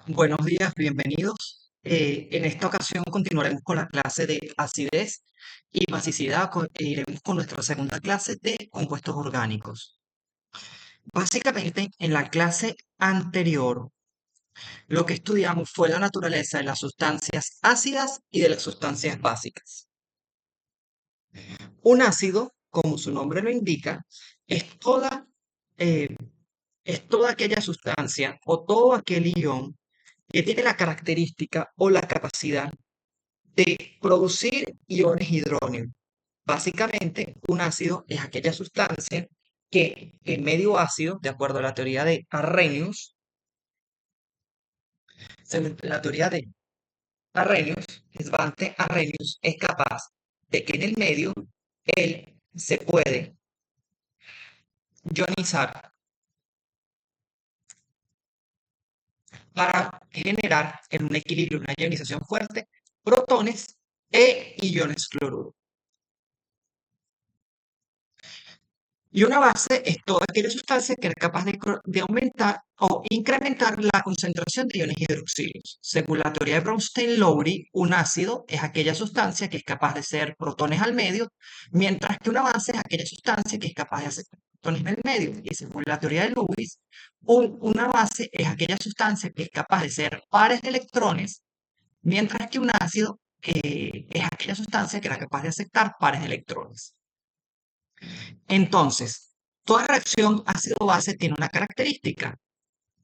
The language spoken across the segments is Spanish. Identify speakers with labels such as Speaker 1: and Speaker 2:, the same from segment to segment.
Speaker 1: Buenos días, bienvenidos. En esta ocasión continuaremos con la clase de acidez y basicidad e iremos con nuestra segunda clase de compuestos orgánicos. Básicamente, en la clase anterior, lo que estudiamos fue la naturaleza de las sustancias ácidas y de las sustancias básicas. Un ácido, como su nombre lo indica, es eh, es toda aquella sustancia o todo aquel ion que tiene la característica o la capacidad de producir iones hidróneo. Básicamente, un ácido es aquella sustancia que en medio ácido, de acuerdo a la teoría de Arrhenius, según la teoría de Arrhenius, Svante Arrhenius es capaz de que en el medio él se puede ionizar para generar en un equilibrio, una ionización fuerte, protones e iones cloruro. Y una base es toda aquella sustancia que es capaz de aumentar o incrementar la concentración de iones hidroxilos. Según la teoría de Bronsted-Lowry, un ácido es aquella sustancia que es capaz de hacer protones al medio, mientras que una base es aquella sustancia que es capaz de hacer protones al medio. Y según la teoría de Lewis, una base es aquella sustancia que es capaz de ser pares de electrones, mientras que un ácido es aquella sustancia que era capaz de aceptar pares de electrones. Entonces, toda reacción ácido-base tiene una característica,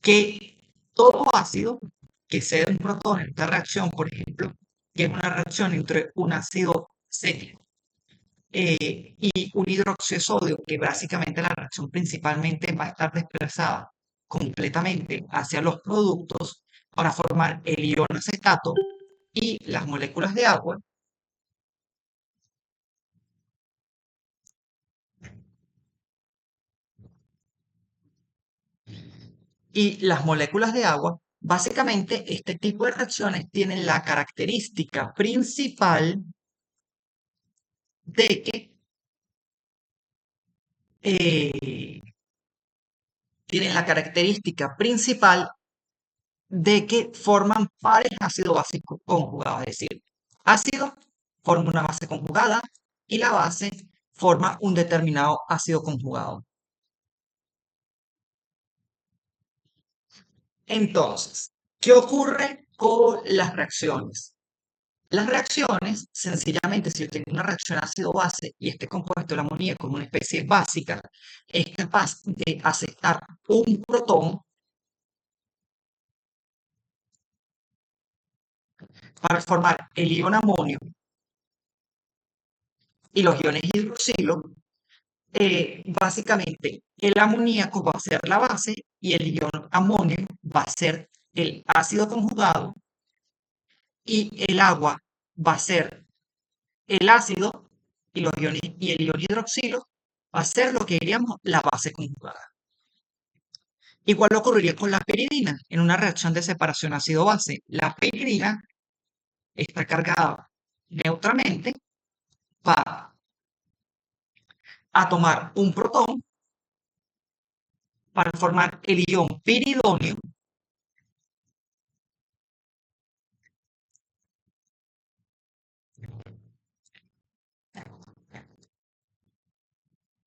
Speaker 1: que todo ácido que cede un protón en esta reacción, por ejemplo, que es una reacción entre un ácido acético y un hidróxido de sodio, que básicamente la reacción principalmente va a estar desplazada completamente hacia los productos para formar el ion acetato y las moléculas de agua. Y las moléculas de agua, básicamente este tipo de reacciones tienen la característica principal de que eh, tienen la característica principal de que forman pares ácido básico conjugados, es decir, ácido forma una base conjugada y la base forma un determinado ácido conjugado. Entonces, ¿qué ocurre con las reacciones? Las reacciones, sencillamente, si yo tengo una reacción ácido-base y este compuesto, el amoníaco, como una especie básica, es capaz de aceptar un protón para formar el ion amonio y los iones hidroxilo, básicamente el amoníaco va a ser la base y el ion amonio va a ser el ácido conjugado y el agua va a ser el ácido y el ion hidroxilo va a ser lo que diríamos la base conjugada. Igual ocurriría con la piridina en una reacción de separación ácido-base. La piridina está cargada neutramente, va a tomar un protón para formar el ion piridóneo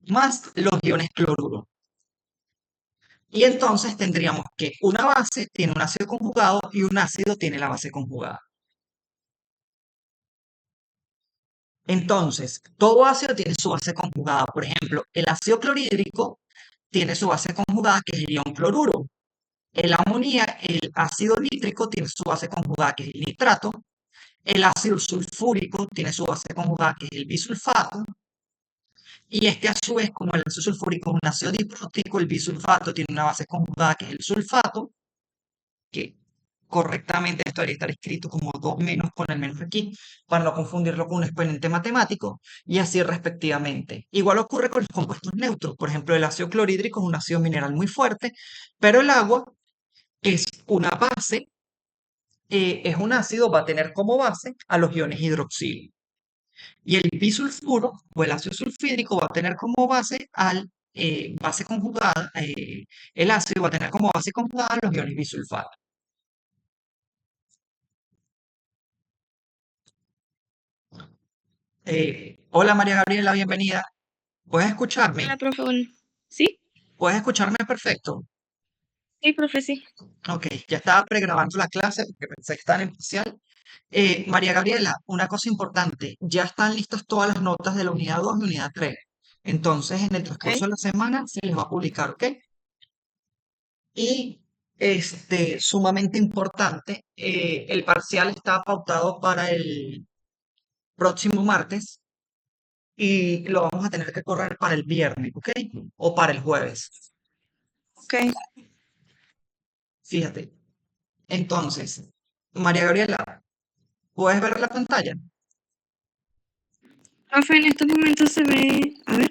Speaker 1: más los iones cloruro. Y entonces tendríamos que una base tiene un ácido conjugado y un ácido tiene la base conjugada. Entonces, todo ácido tiene su base conjugada. Por ejemplo, el ácido clorhídrico tiene su base conjugada, que es el ion cloruro. El ácido nítrico tiene su base conjugada, que es el nitrato. El ácido sulfúrico tiene su base conjugada, que es el bisulfato. Y este, a su vez, como el ácido sulfúrico es un ácido diprótico, el bisulfato tiene una base conjugada, que es el sulfato, que correctamente esto debería estar escrito como 2 menos con el menos aquí, para no confundirlo con un exponente matemático, y así respectivamente. Igual ocurre con los compuestos neutros. Por ejemplo, el ácido clorhídrico es un ácido mineral muy fuerte, pero el agua es una base, es un ácido, va a tener como base a los iones hidroxilo. Y el bisulfuro o el ácido sulfídrico va a tener como base base conjugada, el ácido va a tener como base conjugada los iones bisulfato. Hola María Gabriela, bienvenida. ¿Puedes escucharme?
Speaker 2: Hola, profe. Bueno, ¿sí?
Speaker 1: ¿Puedes escucharme perfecto?
Speaker 2: Sí, profe, sí.
Speaker 1: Ok, ya estaba pregrabando la clase porque pensé que estaba en especial. María Gabriela, una cosa importante, ya están listas todas las notas de la unidad 2 y unidad 3. Entonces, en el transcurso
Speaker 2: Ok,
Speaker 1: de la semana se les va a publicar, ¿ok? Y sumamente importante, el parcial está pautado para el próximo martes y lo vamos a tener que correr para el viernes, ¿ok? O para el jueves.
Speaker 2: ok.
Speaker 1: Fíjate. Entonces, María Gabriela, ¿puedes ver la pantalla?
Speaker 2: Profe, en estos momentos se ve. A ver,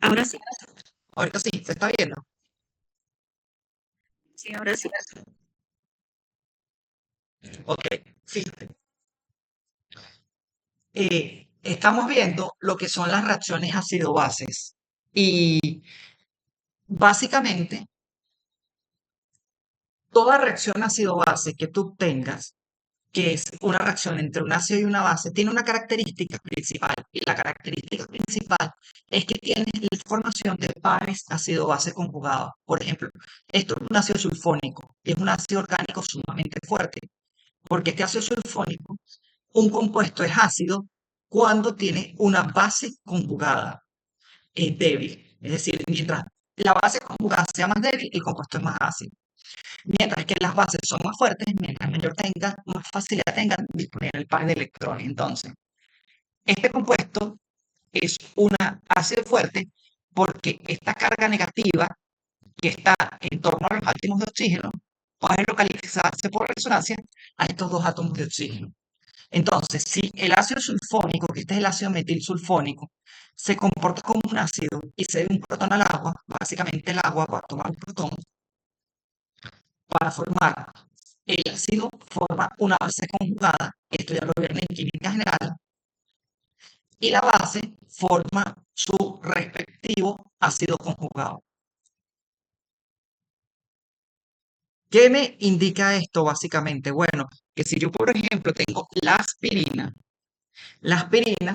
Speaker 2: ahora sí.
Speaker 1: Ahorita sí, se está viendo.
Speaker 2: Sí, ahora sí.
Speaker 1: Ok, fíjate. Estamos viendo lo que son las reacciones ácido-bases. Y básicamente, toda reacción ácido-base que tú tengas, que es una reacción entre un ácido y una base, tiene una característica principal. Y la característica principal es que tiene la formación de pares ácido-base conjugados. Por ejemplo, esto es un ácido sulfónico, es un ácido orgánico sumamente fuerte, porque este ácido sulfónico, un compuesto es ácido cuando tiene una base conjugada, es débil. Es decir, mientras la base conjugada sea más débil, el compuesto es más ácido. Mientras que las bases son más fuertes, mientras mayor tengan, más facilidad tengan de disponer el par de electrones. Entonces, este compuesto es una ácido fuerte porque esta carga negativa que está en torno a los átomos de oxígeno puede localizarse por resonancia a estos dos átomos de oxígeno. Entonces, si el ácido sulfónico, que este es el ácido metilsulfónico, se comporta como un ácido y se da un protón al agua, básicamente el agua va a tomar un protón para formar el ácido, forma una base conjugada, esto ya lo vieron en química general, y la base forma su respectivo ácido conjugado. ¿Qué me indica esto básicamente? Bueno, que si yo, por ejemplo, tengo la aspirina,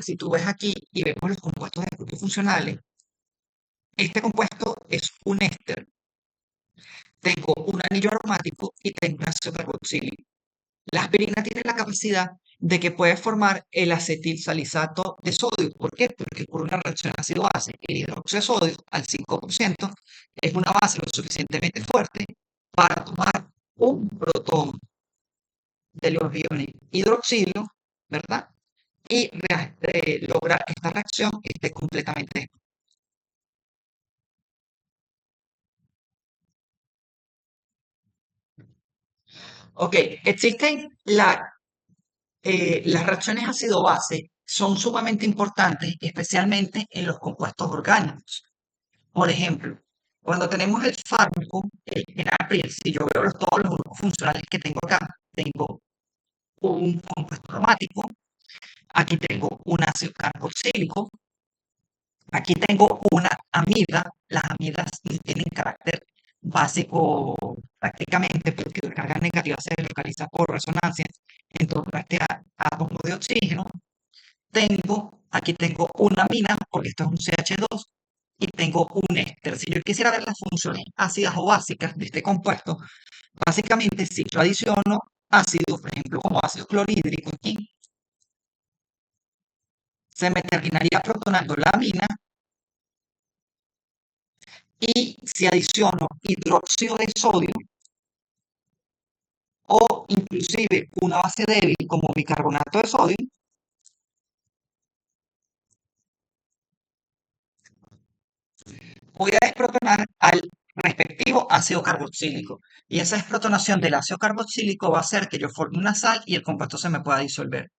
Speaker 1: si tú ves aquí y vemos los compuestos de grupos funcionales, este compuesto es un éster. Tengo un anillo aromático y tengo un ácido carboxílico. La aspirina tiene la capacidad de que puede formar el acetilsalizato de sodio. ¿Por qué? Porque por una reacción ácido-base, el hidróxido de sodio al 5% es una base lo suficientemente fuerte para tomar un protón de los iones hidroxilo, ¿verdad? Y lograr que esta reacción esté completamente. Ok, existen las reacciones ácido-base, son sumamente importantes, especialmente en los compuestos orgánicos. Por ejemplo, cuando tenemos el fármaco, el enalapril, si yo veo todos los grupos funcionales que tengo acá, tengo un compuesto aromático, aquí tengo un ácido carboxílico, aquí tengo una amida. Las amidas tienen carácter básico prácticamente porque la carga negativa se localiza por resonancia en torno a este átomo de oxígeno. Aquí tengo una amina porque esto es un CH2 y tengo un éster. Si yo quisiera ver las funciones ácidas o básicas de este compuesto, básicamente si yo adiciono ácido, por ejemplo, como ácido clorhídrico aquí, se me terminaría protonando la amina y si adiciono hidróxido de sodio o inclusive una base débil como bicarbonato de sodio, voy a desprotonar al respectivo ácido carboxílico. Y esa desprotonación del ácido carboxílico va a hacer que yo forme una sal y el compuesto se me pueda disolver.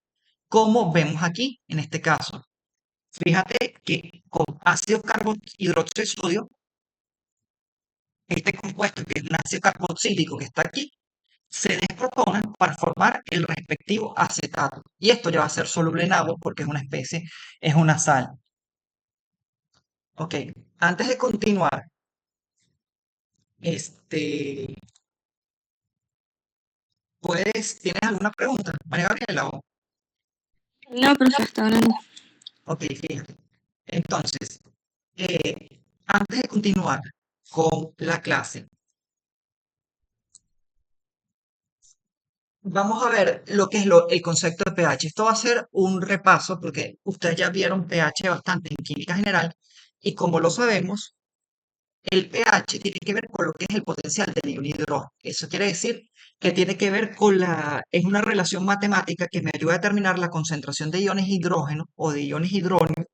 Speaker 1: Como vemos aquí, en este caso. Fíjate que con ácido hidróxido de sodio, este compuesto que es un ácido carboxílico que está aquí, se desprotona para formar el respectivo acetato. Y esto ya va a ser soluble en agua porque es una especie, es una sal. Ok, antes de continuar, este, ¿tienes alguna pregunta, María Gabriela?
Speaker 2: No, profe, hasta ahora no.
Speaker 1: Ok, fíjate. Entonces, eh, antes de continuar con la clase, vamos a ver lo que es el concepto de pH. Esto va a ser un repaso porque ustedes ya vieron pH bastante en química general y como lo sabemos, el pH tiene que ver con lo que es el potencial del ion hidrógeno. Eso quiere decir que tiene que ver con es una relación matemática que me ayuda a determinar la concentración de iones hidrógeno o de iones hidrógeno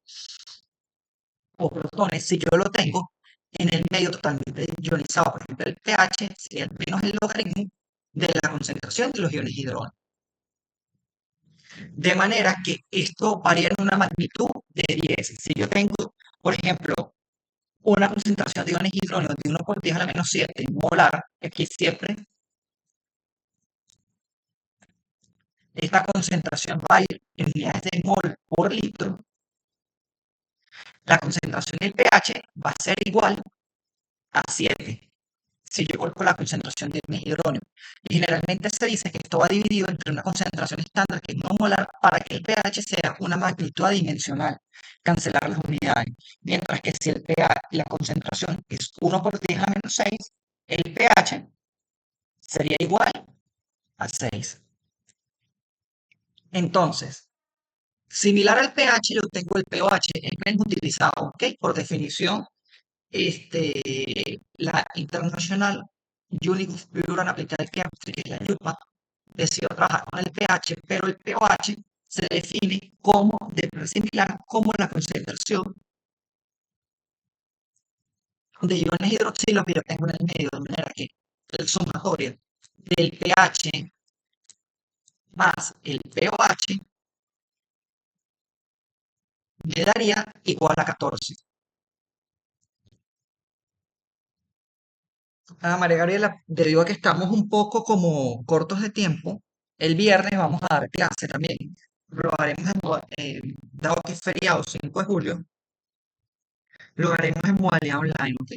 Speaker 1: o protones si yo lo tengo en el medio totalmente ionizado. Por ejemplo, el pH sería el menos el logaritmo de la concentración de los iones hidrógeno. De manera que esto varía en una magnitud de 10. Si yo tengo, por ejemplo, una concentración de iones hidrógeno de 1 por 10 a la menos 7 molar, aquí siempre esta concentración va a ir en unidades de mol por litro, la concentración del pH va a ser igual a 7 si yo coloco la concentración de hidrógeno. Y generalmente se dice que esto va dividido entre una concentración estándar que es 1 molar para que el pH sea una magnitud adimensional, cancelar las unidades. Mientras que si el pH, la concentración es 1 por 10 a la menos 6, el pH sería igual a 6. Entonces, similar al pH, yo tengo el pOH, es menos utilizado, ¿ok? Por definición, la International Union of Pure and Applied Chemistry, que es la IUPAC, decidió trabajar con el pH, pero el pOH se define como de manera similar como la concentración de iones hidroxilos, pero tengo en el medio, de manera que el sumatorio del pH más el pOH me daría igual a 14. María Gabriela, debido a que estamos un poco como cortos de tiempo, el viernes vamos a dar clase también. Lo haremos dado que es feriado 5 de julio, lo haremos en modalidad online, ¿ok?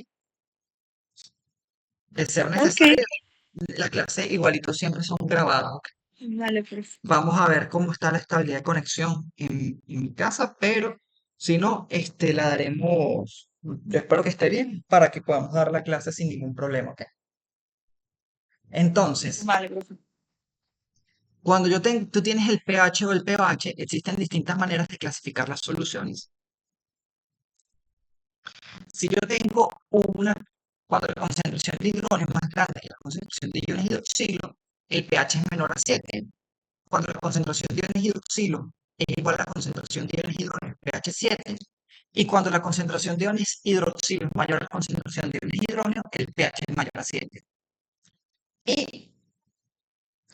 Speaker 1: De ser
Speaker 2: Ok,
Speaker 1: necesario, las clases igualito siempre son grabadas, ¿ok?
Speaker 2: vale, pues.
Speaker 1: Vamos a ver cómo está la estabilidad de conexión en mi casa, pero si no, la daremos, yo espero que esté bien para que podamos dar la clase sin ningún problema, ¿ok? Entonces,
Speaker 2: Vale, profe.
Speaker 1: cuando tú tienes el pH o el pOH, existen distintas maneras de clasificar las soluciones. Si yo tengo cuando la concentración de hidrógeno es más grande que la concentración de iones hidroxilo, el pH es menor a 7. Cuando la concentración de iones hidroxilo es igual a la concentración de iones hidrógeno, el pH es 7. Y cuando la concentración de iones hidroxilo es mayor a la concentración de iones hidrógeno, el pH es mayor a 7. Y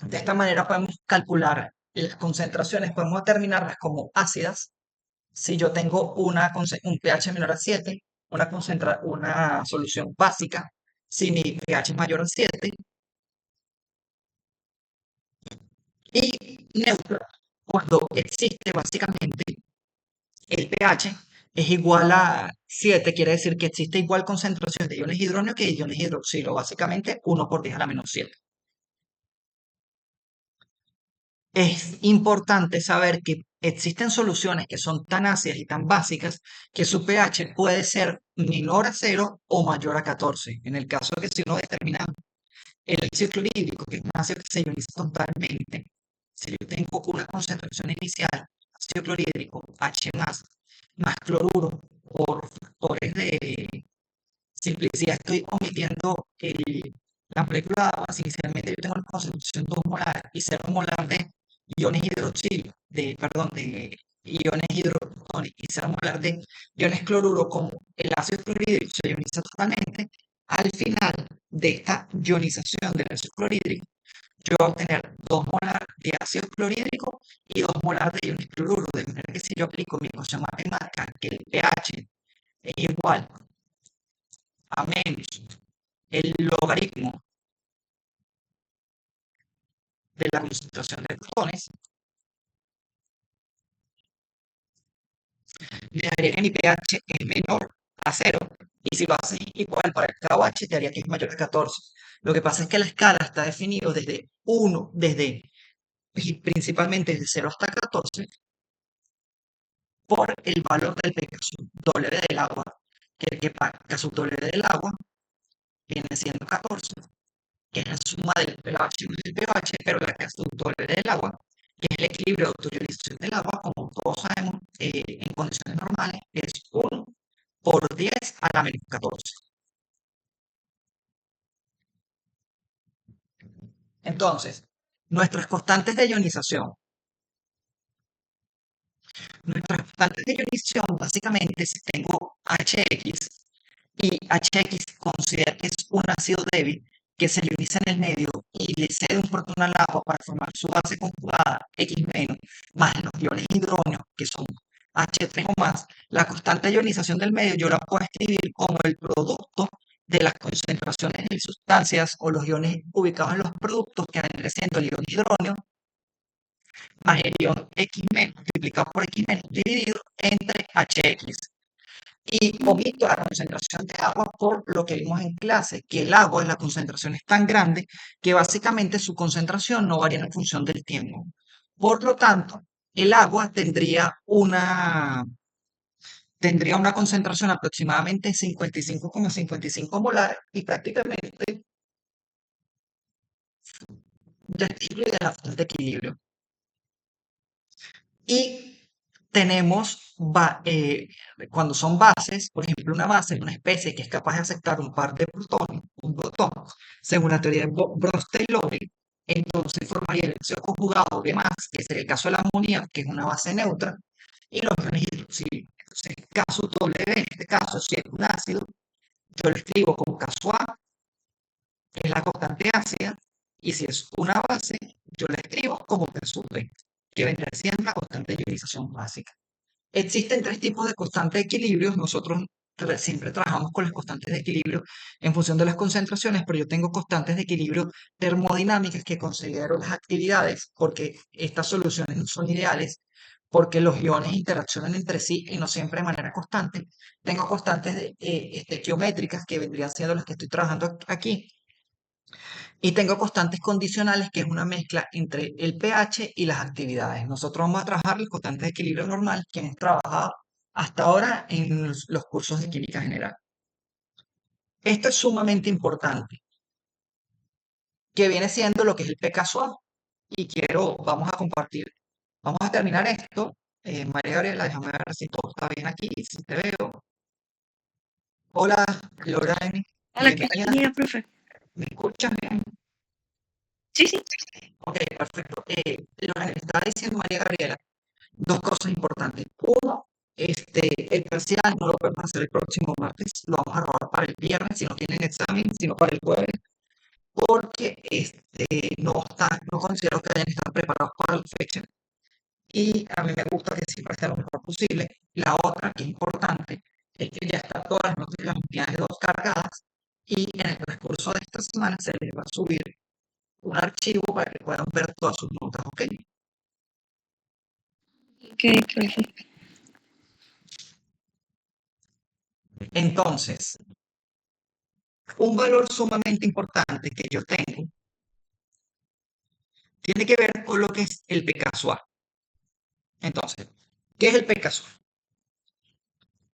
Speaker 1: de esta manera podemos calcular las concentraciones, podemos determinarlas como ácidas. Si yo tengo un pH menor a 7, una solución básica, si mi pH es mayor a 7, y neutra, cuando existe básicamente el pH es igual a 7, quiere decir que existe igual concentración de iones hidrógeno que de iones hidroxilo, básicamente 1 por 10 a la menos 7. Es importante saber que existen soluciones que son tan ácidas y tan básicas que su pH puede ser menor a 0 o mayor a 14. En el caso de que si uno determina el ácido clorhídrico, que es un ácido que se ioniza totalmente, si yo tengo una concentración inicial, ácido clorhídrico, H más cloruro, por factores de simplicidad, estoy omitiendo la molécula de agua. Si inicialmente yo tengo una concentración 2 molar y 0 molar de iones hidroxilo, perdón, de iones hidroprotones y 0 molar de iones cloruro, como el ácido clorhídrico se ioniza totalmente, al final de esta ionización del ácido clorhídrico, yo voy a obtener 2 molar de ácido clorhídrico y 2 molar de iones cloruro, de manera que si yo aplico mi ecuación matemática, que el pH es igual a menos el logaritmo de la concentración de protones, me daría que mi pH es menor a 0. Y si lo haces igual para el KOH, te haría que es mayor a 14. Lo que pasa es que la escala está definida desde 1, principalmente desde 0 hasta 14, por el valor del pK sub W del agua, que el pK sub W del agua viene siendo 14, que es la suma del pH más el pH, pero la pK sub W del agua, que es el equilibrio de autorionización del agua, como todos sabemos, en condiciones normales, es 1 por 10 a la menos 14. Entonces, nuestras constantes de ionización. Nuestras constantes de ionización, básicamente, si tengo HX y HX considera que es un ácido débil que se ioniza en el medio y le cede un protón al agua para formar su base conjugada X menos, más los iones hidrógenos, que son H3 o más, la constante de ionización del medio yo la puedo escribir como el producto de las concentraciones de sustancias o los iones ubicados en los productos que van siendo el ion hidrógeno más el ion X menos multiplicado por X menos dividido entre HX. Y omito la concentración de agua por lo que vimos en clase, que el agua, la concentración es tan grande que básicamente su concentración no varía en función del tiempo. Por lo tanto, el agua tendría una concentración aproximadamente 55,55 molar y prácticamente ya incluye la fuente de equilibrio. Y tenemos, cuando son bases, por ejemplo, una base es una especie que es capaz de aceptar un par de protones, un protón, según la teoría de Bronsted-Lowry, entonces formaría el óxido conjugado de más, que sería el caso de la amonía, que es una base neutra, y los iones hidroxilo. Entonces, el caso W, en este caso, si es un ácido, yo lo escribo como caso A, que es la constante ácida, y si es una base, yo la escribo como caso B, que vendría siendo la constante de ionización básica. Existen tres tipos de constantes de equilibrio. Nosotros siempre trabajamos con las constantes de equilibrio en función de las concentraciones, pero yo tengo constantes de equilibrio termodinámicas que considero las actividades porque estas soluciones no son ideales, porque los iones interaccionan entre sí y no siempre de manera constante. Tengo constantes estequiométricas que vendrían siendo las que estoy trabajando aquí, y tengo constantes condicionales, que es una mezcla entre el pH y las actividades. Nosotros vamos a trabajar los constantes de equilibrio normal que hemos trabajado hasta ahora en los cursos de química general. Esto es sumamente importante, que viene siendo lo que es el pK suave. Y vamos a compartir, vamos a terminar esto. María Gabriela, déjame ver si todo está bien aquí, si te veo. Hola, Lorraine,
Speaker 2: Hola, qué
Speaker 1: bienvenida.
Speaker 2: día, profe.
Speaker 1: ¿Me escuchas bien?
Speaker 2: Sí, sí.
Speaker 1: Ok, perfecto. Lorraine, estaba diciendo María Gabriela dos cosas importantes. Uno, el parcial no lo podemos hacer el próximo martes, lo vamos a robar para el viernes si no tienen examen, sino para el jueves, porque no considero que vayan a estar preparados para la fecha. Y a mí me gusta que siempre sea lo mejor posible. La otra, que es importante, es que ya está todas las notas de las unidades 2 cargadas y en el transcurso de esta semana se les va a subir un archivo para que puedan ver todas sus notas, ¿ok?
Speaker 2: Ok, profe.
Speaker 1: Entonces, un valor sumamente importante que yo tengo tiene que ver con lo que es el pKa. Entonces, ¿qué es el pKa?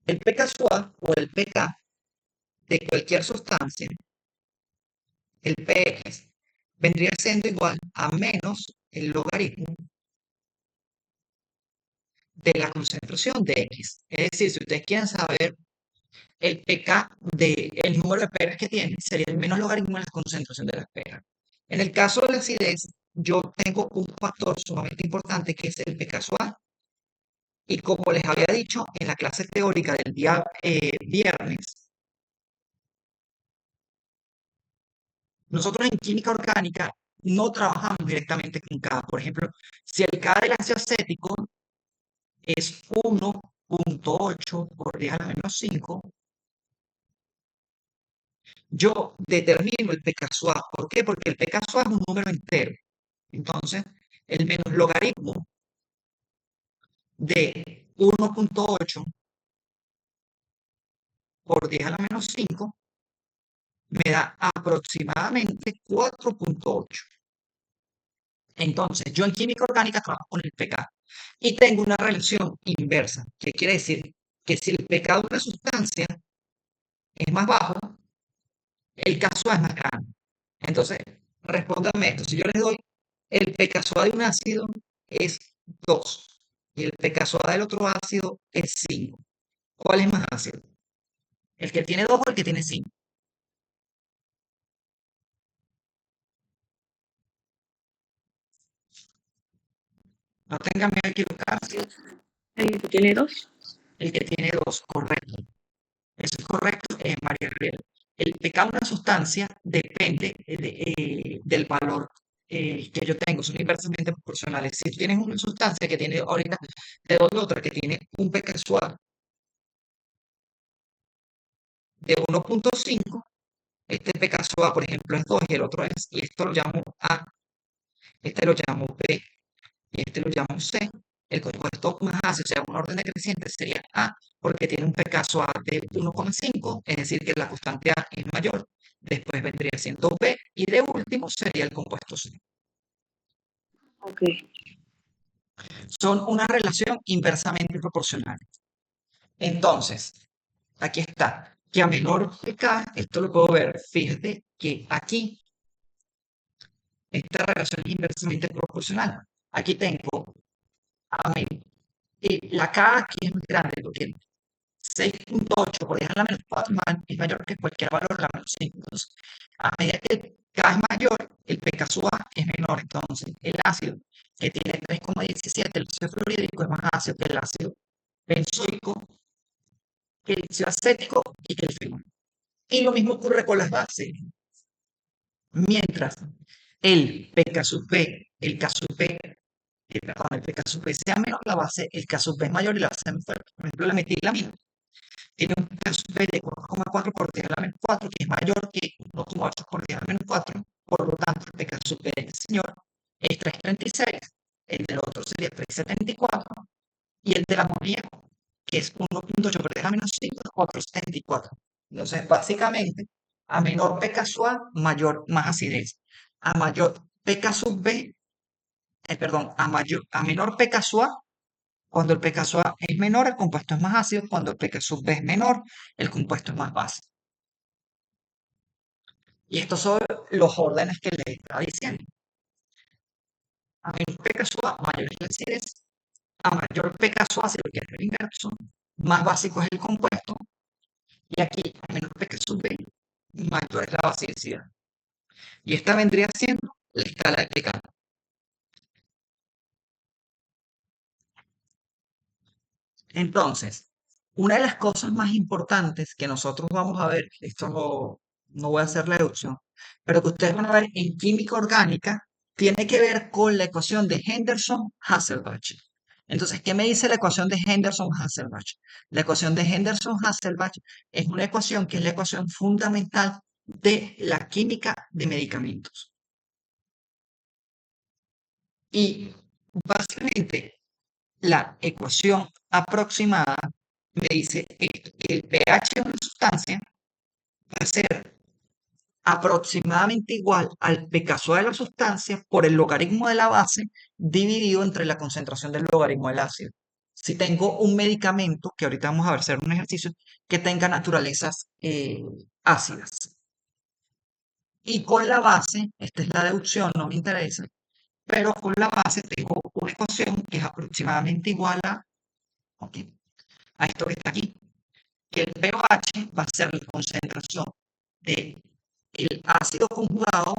Speaker 1: El pKa o el pK de cualquier sustancia, el px, vendría siendo igual a menos el logaritmo de la concentración de x. Es decir, si ustedes quieren saber el pK del número de peras que tiene, sería el menos logaritmo de la concentración de las peras. En el caso de la acidez, yo tengo un factor sumamente importante que es el pKa. Y como les había dicho en la clase teórica del día viernes, nosotros en química orgánica no trabajamos directamente con K. Por ejemplo, si el K del ácido acético es 1,8 por 10 a la menos 5, yo determino el pKa. ¿Por qué? Porque el pKa es un número entero. Entonces, el menos logaritmo de 1,8 por 10 a la menos 5 me da aproximadamente 4,8. Entonces, yo en química orgánica trabajo con el pK y tengo una relación inversa, que quiere decir que si el pK de una sustancia es más bajo, el K-SUA es más grande. Entonces, respóndame esto. Si yo les doy el pKa de un ácido es 2 y el pKa del otro ácido es 5. ¿Cuál es más ácido? ¿El que tiene 2 o el que tiene 5? No tengan miedo a equivocarse.
Speaker 2: El que tiene dos.
Speaker 1: El que tiene 2, correcto. Eso es correcto, María Gabriela. El pKa de una sustancia depende del valor que yo tengo, son inversamente proporcionales. Si tú tienes una sustancia que tiene, ahorita te doy otra que tiene un pKa de 1.5, este pKa, por ejemplo, es 2 y el otro es, y esto lo llamo A, este lo llamo B y este lo llamo C. El compuesto más ácido, o sea, un orden decreciente sería A, porque tiene un pKa de 1.5, es decir, que la constante A es mayor. Después vendría siendo B y de último sería el compuesto C.
Speaker 2: Ok.
Speaker 1: Son una relación inversamente proporcional. Entonces, aquí está, que a menor pK, esto lo puedo ver, fíjate que aquí esta relación es inversamente proporcional. Aquí tengo a la K aquí es muy grande porque 6.8 por 10 a la menos 4 es mayor que cualquier valor de la menos 5. Entonces, a medida que el K es mayor, el pK A es menor. Entonces, el ácido que tiene 3,17, el ácido fluorídrico es más ácido que el ácido benzoico, que el ácido acético y que el fenol. Y lo mismo ocurre con las bases. Mientras el pK sub B, el K sub B, perdón, el pK sub B sea menor, la base, el K sub B es mayor y la base es más fuerte. Por ejemplo, la metilamina tiene un pK sub B de 4,4 por 10 a la menos 4, que es mayor que 1,8 por 10 a la menos 4. Por lo tanto, el pK sub B de este señor es 3,36, el del otro sería 3,74 y el del amoníaco, que es 1,8 por 10 a la menos 5, es 4,74. Entonces, básicamente, a menor pK sub A, más acidez. A mayor pK sub B, perdón, a menor pK sub A, cuando el pK sub A es menor, el compuesto es más ácido. Cuando el pK sub B es menor, el compuesto es más básico. Y estos son los órdenes que les estaba diciendo. A menor pK sub A, mayor es la acidez. A mayor pK sub ácido, que es el inverso, más básico es el compuesto. Y aquí, a menor pK sub B, mayor es la basicidad. Y esta vendría siendo la escala de pK. Entonces, una de las cosas más importantes que nosotros vamos a ver, esto no voy a hacer la deducción, pero que ustedes van a ver en química orgánica, tiene que ver con la ecuación de Henderson-Hasselbalch. Entonces, ¿qué me dice la ecuación de Henderson-Hasselbalch? La ecuación de Henderson-Hasselbalch es una ecuación que es la ecuación fundamental de la química de medicamentos. Y básicamente la ecuación aproximada me dice esto, que el pH de una sustancia va a ser aproximadamente igual al pKa de la sustancia por el logaritmo de la base dividido entre la concentración del logaritmo del ácido. Si tengo un medicamento, que ahorita vamos a ver, hacer un ejercicio, que tenga naturalezas ácidas. Y con la base, esta es la deducción, no me interesa, pero con la base tengo una ecuación que es aproximadamente igual a, ok, a esto que está aquí, que el pH va a ser la concentración del ácido conjugado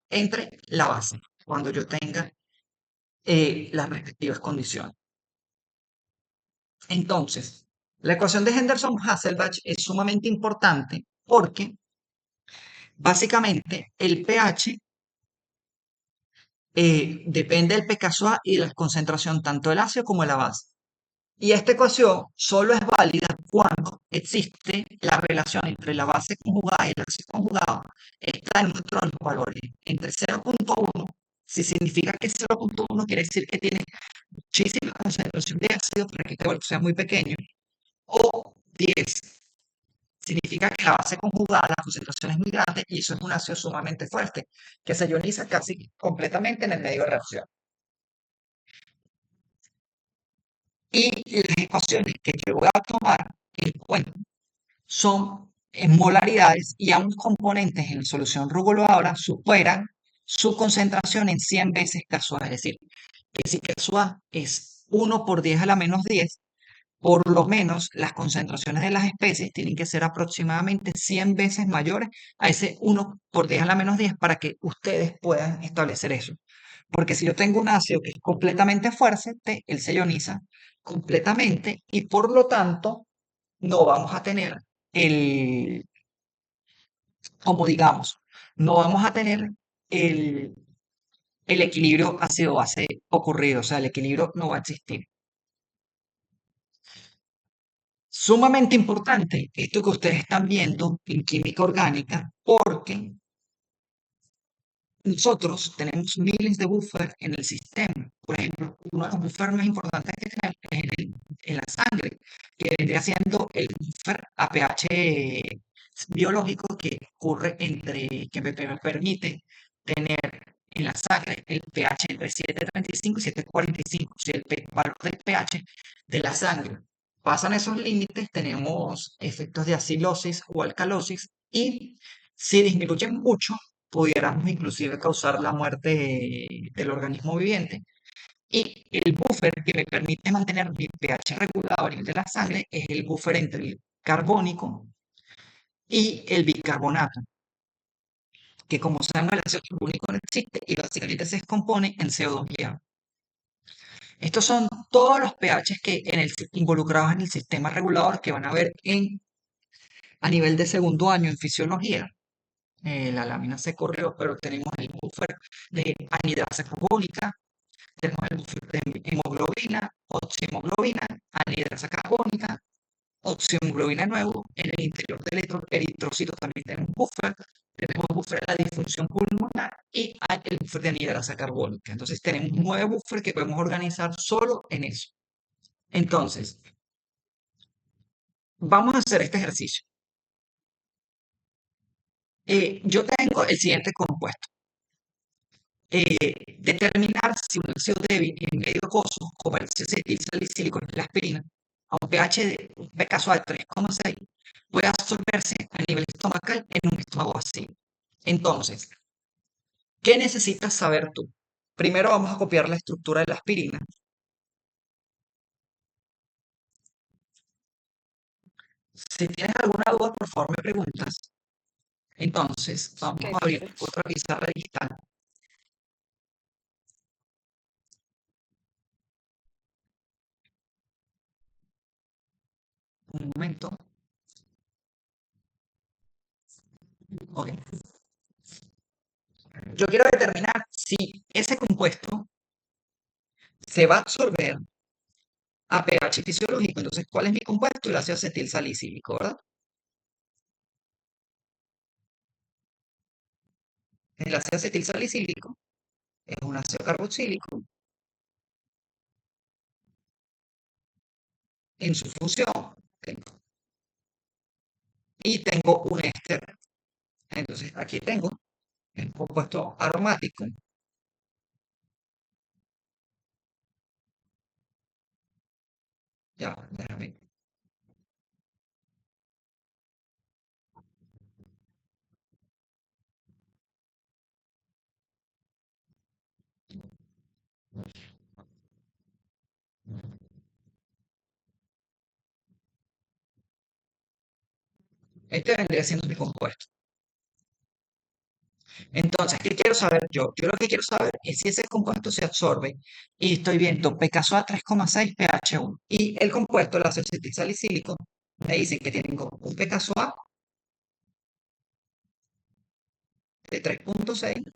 Speaker 1: entre la base, cuando yo tenga las respectivas condiciones. Entonces, la ecuación de Henderson-Hasselbalch es sumamente importante porque básicamente el pH depende del pKa y de la concentración tanto del ácido como de la base. Y esta ecuación solo es válida cuando existe la relación entre la base conjugada y el ácido conjugado está en otro de los valores, entre 0.1, si significa que 0.1 quiere decir que tiene muchísima concentración de ácido para que este valor sea muy pequeño, o 10, significa que la base conjugada, la concentración es muy grande y eso es un ácido sumamente fuerte, que se ioniza casi completamente en el medio de reacción. Y las ecuaciones que yo voy a tomar en cuenta son en molaridades y ambos componentes en la solución reguladora superan su concentración en 100 veces K-SUA. Es decir, que si K-SUA es 1 por 10 a la -10, por lo menos las concentraciones de las especies tienen que ser aproximadamente 100 veces mayores a ese 1 por 10 a la -10 para que ustedes puedan establecer eso. Porque si yo tengo un ácido que es completamente fuerte, él se ioniza completamente y por lo tanto no vamos a tener el, como digamos, no vamos a tener el, el equilibrio ácido-base ocurrido, o sea, el equilibrio no va a existir. Sumamente importante esto que ustedes están viendo en química orgánica, porque nosotros tenemos miles de buffers en el sistema. Por ejemplo, uno de los buffers más importantes que tenemos es en la sangre, que vendría siendo el buffer a pH biológico que ocurre que me permite tener en la sangre el pH entre 7,35 y 7,45. Si el valor del pH de la sangre pasan esos límites, tenemos efectos de acilosis o alcalosis y si disminuyen mucho, pudiéramos inclusive causar la muerte del organismo viviente. Y el buffer que me permite mantener mi pH regulado a nivel de la sangre es el buffer entre el carbónico y el bicarbonato, que como sabemos el ácido carbónico no existe y básicamente se descompone en CO2 y agua. Estos son todos los pHs que involucrados en el sistema regulador que van a ver a nivel de segundo año en fisiología. La lámina se corrió, pero tenemos el buffer de anhidrasa carbónica, tenemos el buffer de hemoglobina, oxihemoglobina, anhidrasa carbónica, oxihemoglobina nuevo. En el interior del eritrocito también tenemos buffer. Tenemos buffer de la disfunción pulmonar y hay el buffer de anhidrasa carbónica. Entonces tenemos 9 buffers que podemos organizar solo en eso. Entonces, vamos a hacer este ejercicio. Yo tengo el siguiente compuesto. Determinar si un ácido débil en medio acuoso, como el acetil salicílico y la aspirina, a un pH de un pKa de 3,6, puede absorberse a nivel estomacal en un estómago vacío. Entonces, ¿qué necesitas saber tú? Primero vamos a copiar la estructura de la aspirina. Si tienes alguna duda, por favor me preguntas. Entonces, vamos a abrir otra pizarra digital. Un momento. Ok. Yo quiero determinar si ese compuesto se va a absorber a pH fisiológico. Entonces, ¿cuál es mi compuesto? El ácido acetil salicílico, ¿verdad? El ácido acetil salicílico es un ácido carboxílico en su función, ¿ok? Y tengo un éster. Entonces, aquí tengo el compuesto aromático. Ya, déjame. Este vendría siendo mi compuesto. Entonces, ¿qué quiero saber yo? Yo lo que quiero saber es si ese compuesto se absorbe y estoy viendo pKa 3,6, pH 1. Y el compuesto, el ácido acetil salicílico, me dice que tienen un pKa de 3,6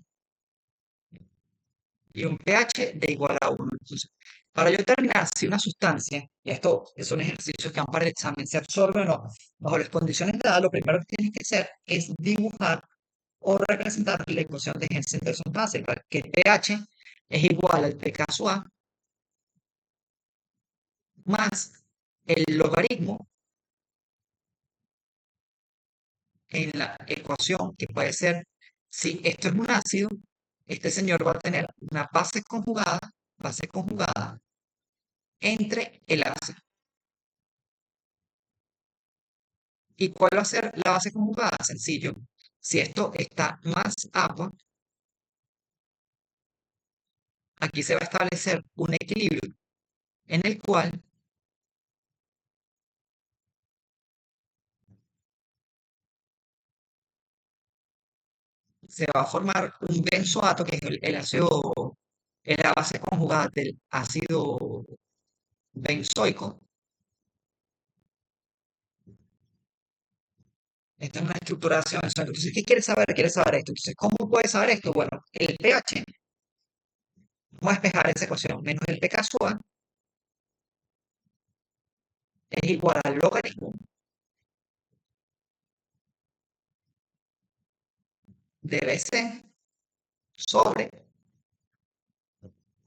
Speaker 1: y un pH de igual a 1. Entonces, para yo determinar si una sustancia, y esto son ejercicios que van para el examen, se absorbe o no, bajo las condiciones dadas, lo primero que tienes que hacer es dibujar o representar la ecuación de Hensen-Besson-Hassel, para que el pH es igual al pKa más el logaritmo en la ecuación, que puede ser, si esto es un ácido, este señor va a tener una base conjugada entre el ácido. ¿Y cuál va a ser la base conjugada? Sencillo. Si esto está más agua, aquí se va a establecer un equilibrio en el cual se va a formar un benzoato, que es el ácido, es la base conjugada del ácido benzoico. Esta es una estructuración. Entonces, ¿qué quiere saber? Quiere saber esto. Entonces, ¿cómo puede saber esto? Bueno, el pH, vamos a despejar esa ecuación, menos el pK SUA es igual al logaritmo de BC sobre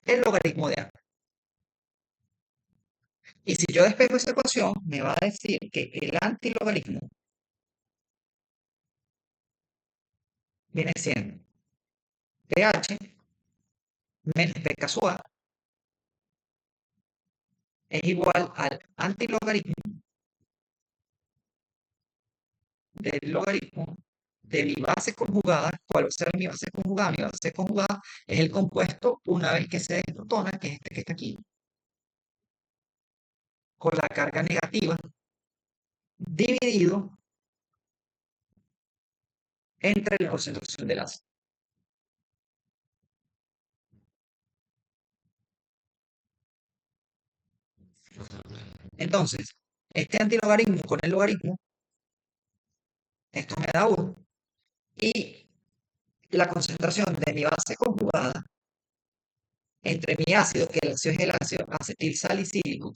Speaker 1: el logaritmo de A. Y si yo despejo esa ecuación, me va a decir que el antilogaritmo viene siendo pH menos pK SUA es igual al antilogaritmo del logaritmo de mi base conjugada. ¿Cuál va a ser mi base conjugada? Mi base conjugada es el compuesto una vez que se desprotona, que es este que está aquí, con la carga negativa, dividido entre la concentración del ácido. Entonces, este antilogaritmo con el logaritmo, esto me da 1. Y la concentración de mi base conjugada entre mi ácido, que el ácido es el ácido acetil salicílico,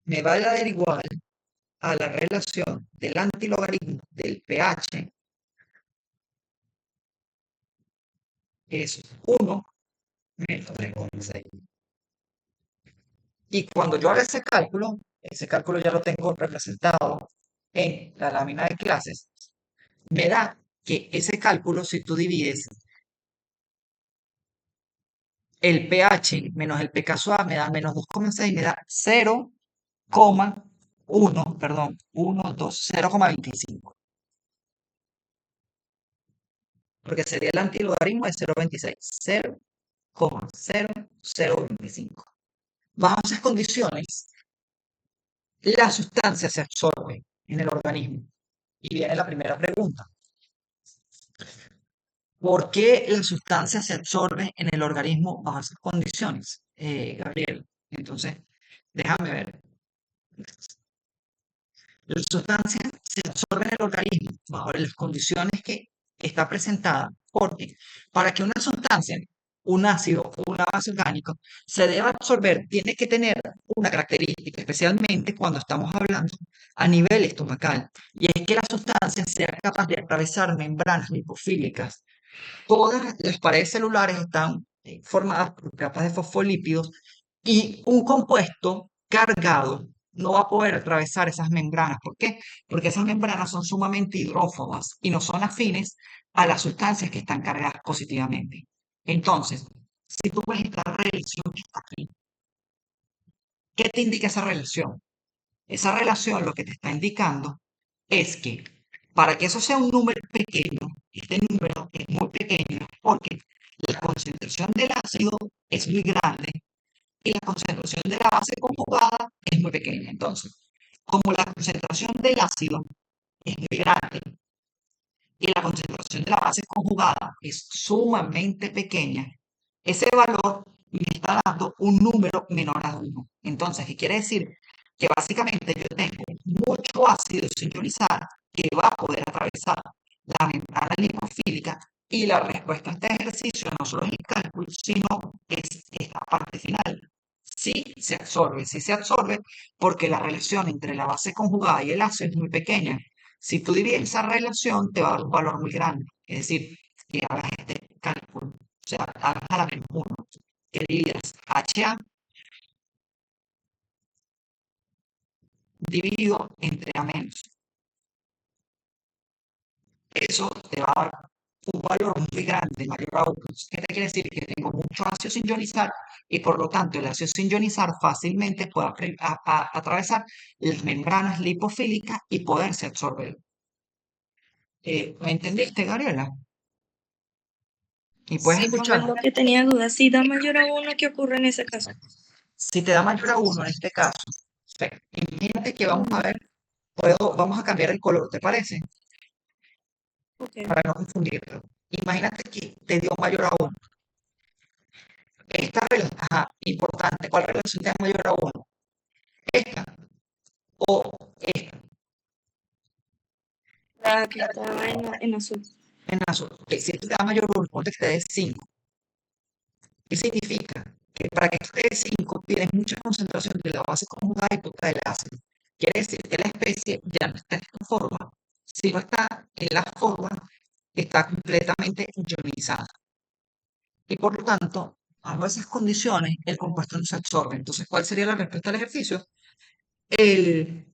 Speaker 1: me va a dar igual a la relación del antilogaritmo del pH, que es 1 menos 3,6. Y cuando yo haga ese cálculo ya lo tengo representado en la lámina de clases, me da que ese cálculo, si tú divides el pH menos el pK suave, me da menos 2,6, me da 0,1, perdón, 1, 2, 0,25. Porque sería el antilogaritmo de 0,26, 0,0025. Bajo esas condiciones, la sustancia se absorbe en el organismo. Y viene la primera pregunta. ¿Por qué la sustancia se absorbe en el organismo bajo esas condiciones, Gabriel? Entonces, déjame ver. La sustancia se absorbe en el organismo bajo las condiciones que está presentada, porque para que una sustancia, un ácido o una base orgánica, se deba absorber, tiene que tener una característica, especialmente cuando estamos hablando a nivel estomacal, y es que la sustancia sea capaz de atravesar membranas lipofílicas. Todas las paredes celulares están formadas por capas de fosfolípidos y un compuesto cargado no va a poder atravesar esas membranas. ¿Por qué? Porque esas membranas son sumamente hidrófobas y no son afines a las sustancias que están cargadas positivamente. Entonces, si tú ves esta relación que está aquí, ¿qué te indica esa relación? Esa relación lo que te está indicando es que para que eso sea un número pequeño, este número es muy pequeño porque la concentración del ácido es muy grande y la concentración de la base conjugada es muy pequeña. Entonces, como la concentración del ácido es muy grande y la concentración de la base conjugada es sumamente pequeña, ese valor me está dando un número menor a 1. Entonces, ¿qué quiere decir? Que básicamente yo tengo mucho ácido sin ionizar que va a poder atravesar la membrana lipofílica y la respuesta a este ejercicio no solo es el cálculo, sino es esta parte final. Sí se absorbe porque la relación entre la base conjugada y el ácido es muy pequeña. Si tú divides esa relación, te va a dar un valor muy grande. Es decir, que hagas este cálculo, o sea, hagas a la menos 1, que dividas HA dividido entre A menos. Eso te va a dar un valor muy grande, mayor a 1. ¿Qué te quiere decir? Que tengo mucho ácido sin ionizar y por lo tanto el ácido sin ionizar fácilmente puede atravesar las membranas lipofílicas y poderse absorber. ¿Me entendiste, Gabriela? Y puedes
Speaker 2: Sí, porque
Speaker 1: escuchar.
Speaker 2: es lo que tenía dudas. Si da mayor a 1, ¿qué ocurre en ese caso?
Speaker 1: Si te da mayor a 1 en este caso, imagínate que vamos a
Speaker 2: Ujú,
Speaker 1: ver, vamos a cambiar el color, ¿te parece?
Speaker 2: ok.
Speaker 1: Para no confundirlo. Imagínate que te dio mayor a 1. Esta relación, ajá, importante, ¿cuál relación te da mayor a 1? Esta o esta,
Speaker 2: La que estaba en azul.
Speaker 1: en azul. Que si esto te da mayor a 1, ponte que te dé 5. ¿Qué significa? Que para que esto te dé 5 tienes mucha concentración de la base conjugada y poca del ácido. Quiere decir que la especie ya no está en esta forma, sino está en la forma que está completamente ionizada. Y por lo tanto, bajo esas condiciones, el compuesto no se absorbe. Entonces, ¿cuál sería la respuesta al ejercicio? El,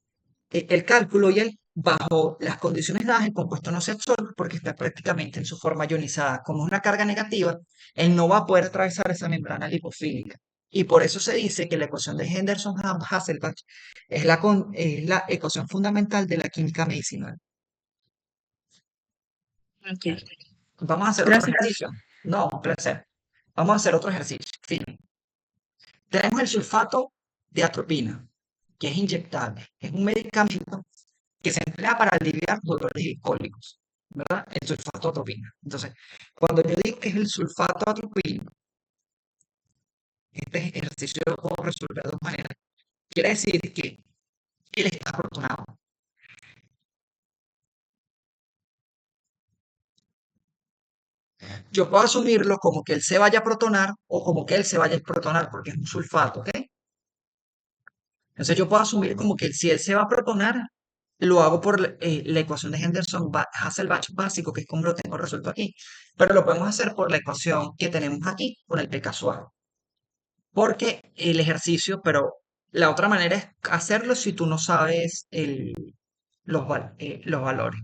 Speaker 1: el cálculo y bajo las condiciones dadas, el compuesto no se absorbe porque está prácticamente en su forma ionizada. Como es una carga negativa, él no va a poder atravesar esa membrana lipofílica. Y por eso se dice que la ecuación de Henderson-Hasselbalch es la ecuación fundamental de la química medicinal.
Speaker 2: Ok.
Speaker 1: Vamos a hacer otro
Speaker 2: Gracias.
Speaker 1: ejercicio. No, un placer. Vamos a hacer otro ejercicio. Fin. Tenemos el sulfato de atropina, que es inyectable. Es un medicamento que se emplea para aliviar dolores y cólicos, ¿verdad? El sulfato de atropina. Entonces, cuando yo digo que es el sulfato de atropina, este ejercicio lo puedo resolver de dos maneras. Quiere decir que él está protonado. Yo puedo asumirlo como que él se vaya a protonar o como que él se vaya a protonar porque es un sulfato, ¿ok? Entonces yo puedo asumir como que si él se va a protonar, lo hago por la ecuación de Henderson-Hasselbalch básico, que es como lo tengo resuelto aquí. Pero lo podemos hacer por la ecuación que tenemos aquí, con el p casual. Porque el ejercicio, pero la otra manera es hacerlo si tú no sabes los valores.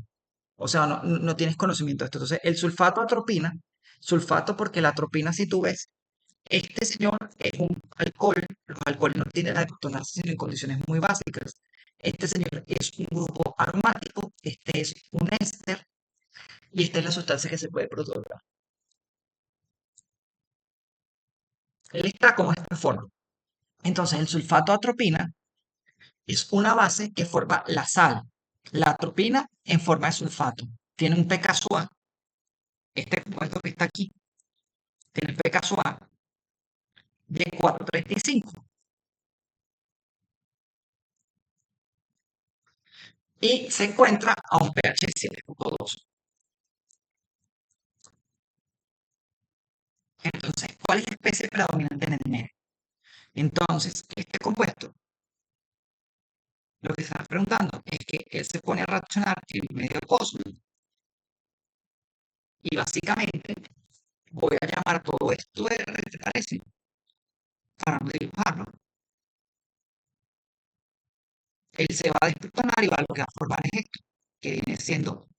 Speaker 1: O sea, no tienes conocimiento de esto. Entonces, el sulfato de atropina, sulfato porque la atropina, si tú ves, este señor es un alcohol, los alcoholes no tienen la protonarse sino en condiciones muy básicas. Este señor es un grupo aromático, este es un éster y esta es la sustancia que se puede protonar. Él está como esta forma. Entonces, el sulfato de atropina es una base que forma la sal. La atropina en forma de sulfato. Tiene un pKa, este compuesto que está aquí, tiene el pKa de 4,35 y se encuentra a un pH de 7,2. Entonces, ¿cuál es la especie predominante en el medio? Entonces, este compuesto, lo que se está preguntando es que él se pone a reaccionar en el medio cosmos y básicamente voy a llamar todo esto R, ¿te parece? Para no dibujarlo. Él se va a desprotonar y va a lo que va a formar es esto, que viene siendo,